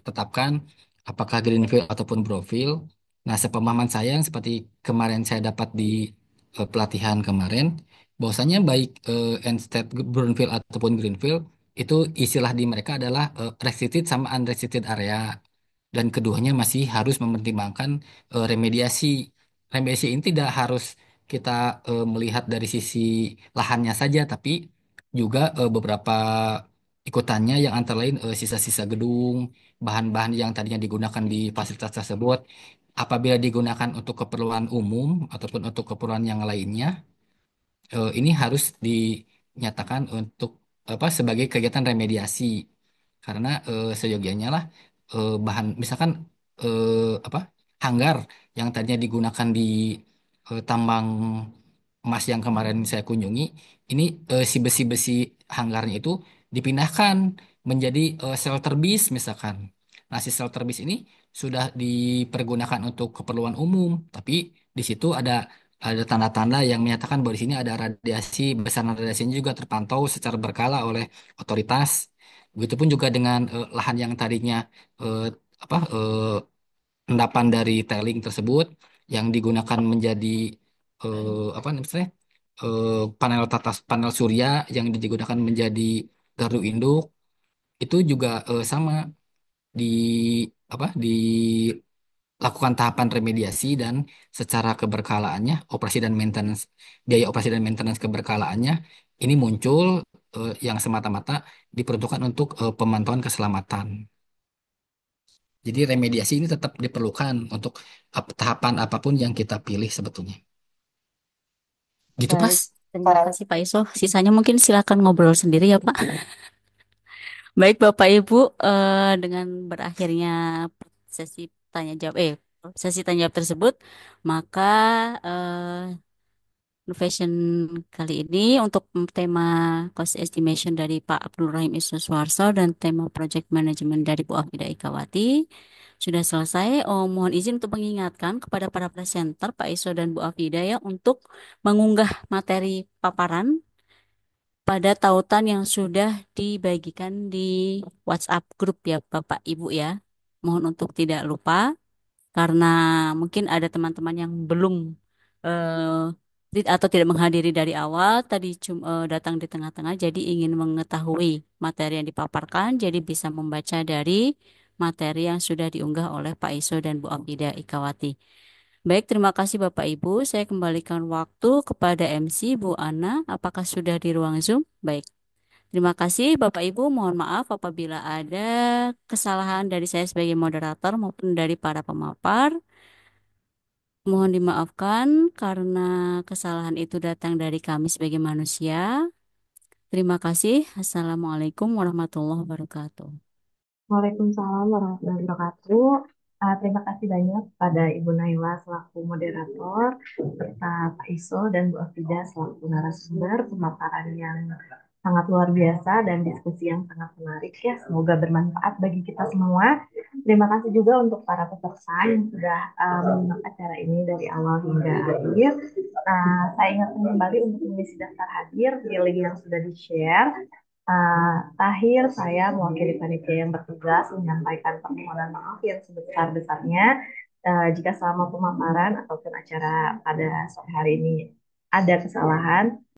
tetapkan, apakah greenfield ataupun brownfield? Nah, sepemahaman saya yang seperti kemarin saya dapat di pelatihan kemarin, bahwasanya baik end-state brownfield ataupun greenfield itu istilah di mereka adalah restricted sama unrestricted area, dan keduanya masih harus mempertimbangkan remediasi. Remediasi ini tidak harus kita melihat dari sisi lahannya saja, tapi juga beberapa ikutannya yang antara lain sisa-sisa gedung, bahan-bahan yang tadinya digunakan di fasilitas tersebut, apabila digunakan untuk keperluan umum ataupun untuk keperluan yang lainnya, ini harus dinyatakan untuk apa sebagai kegiatan remediasi karena seyogianya lah bahan misalkan apa hanggar yang tadinya digunakan di tambang emas yang kemarin saya kunjungi ini si besi-besi hanggarnya itu dipindahkan menjadi shelter bis misalkan. Nah, si shelter bis ini sudah dipergunakan untuk keperluan umum, tapi di situ ada tanda-tanda yang menyatakan bahwa di sini ada radiasi, besaran radiasinya juga terpantau secara berkala oleh otoritas. Begitupun juga dengan lahan yang tadinya eh, apa endapan dari tailing tersebut yang digunakan menjadi apa namanya panel panel surya yang digunakan menjadi gardu induk itu juga sama di apa dilakukan tahapan remediasi dan secara keberkalaannya operasi dan maintenance biaya operasi dan maintenance keberkalaannya ini muncul yang semata-mata diperuntukkan untuk pemantauan keselamatan. Jadi remediasi ini tetap diperlukan untuk tahapan apapun yang kita pilih sebetulnya. Gitu, Baik, Pas? terima kasih Pak Iso. Sisanya mungkin silakan ngobrol sendiri ya Pak. Baik Bapak Ibu, dengan berakhirnya sesi tanya jawab, sesi tanya jawab tersebut, maka Innovation kali ini untuk tema cost estimation dari Pak Abdul Rahim Iswaswarso dan tema project management dari Bu Afida Ikawati sudah selesai. Oh, mohon izin untuk mengingatkan kepada para presenter Pak Iso dan Bu Afida ya untuk mengunggah materi paparan pada tautan yang sudah dibagikan di WhatsApp grup ya Bapak Ibu ya. Mohon untuk tidak lupa karena mungkin ada teman-teman yang belum atau tidak menghadiri dari awal tadi datang di tengah-tengah jadi ingin mengetahui materi yang dipaparkan jadi bisa membaca dari materi yang sudah diunggah oleh Pak Iso dan Bu Abida Ikawati. Baik, terima kasih Bapak Ibu. Saya kembalikan waktu kepada MC Bu Ana. Apakah sudah di ruang Zoom? Baik. Terima kasih Bapak Ibu. Mohon maaf apabila ada kesalahan dari saya sebagai moderator maupun dari para pemapar. Mohon dimaafkan karena kesalahan itu datang dari kami sebagai manusia. Terima kasih. Assalamualaikum warahmatullahi wabarakatuh. Waalaikumsalam warahmatullahi wabarakatuh. Terima kasih banyak pada Ibu Naila selaku moderator, serta Pak Iso dan Bu Afida selaku narasumber, pemaparan yang sangat luar biasa dan diskusi yang sangat menarik ya. Semoga bermanfaat bagi kita semua. Terima kasih juga untuk para peserta yang sudah menyimak acara ini dari awal hingga akhir. Saya ingatkan kembali untuk mengisi daftar hadir di link yang sudah di-share. Terakhir, saya mewakili panitia yang bertugas menyampaikan permohonan maaf yang sebesar-besarnya jika selama pemaparan ataupun acara pada sore hari ini ada kesalahan.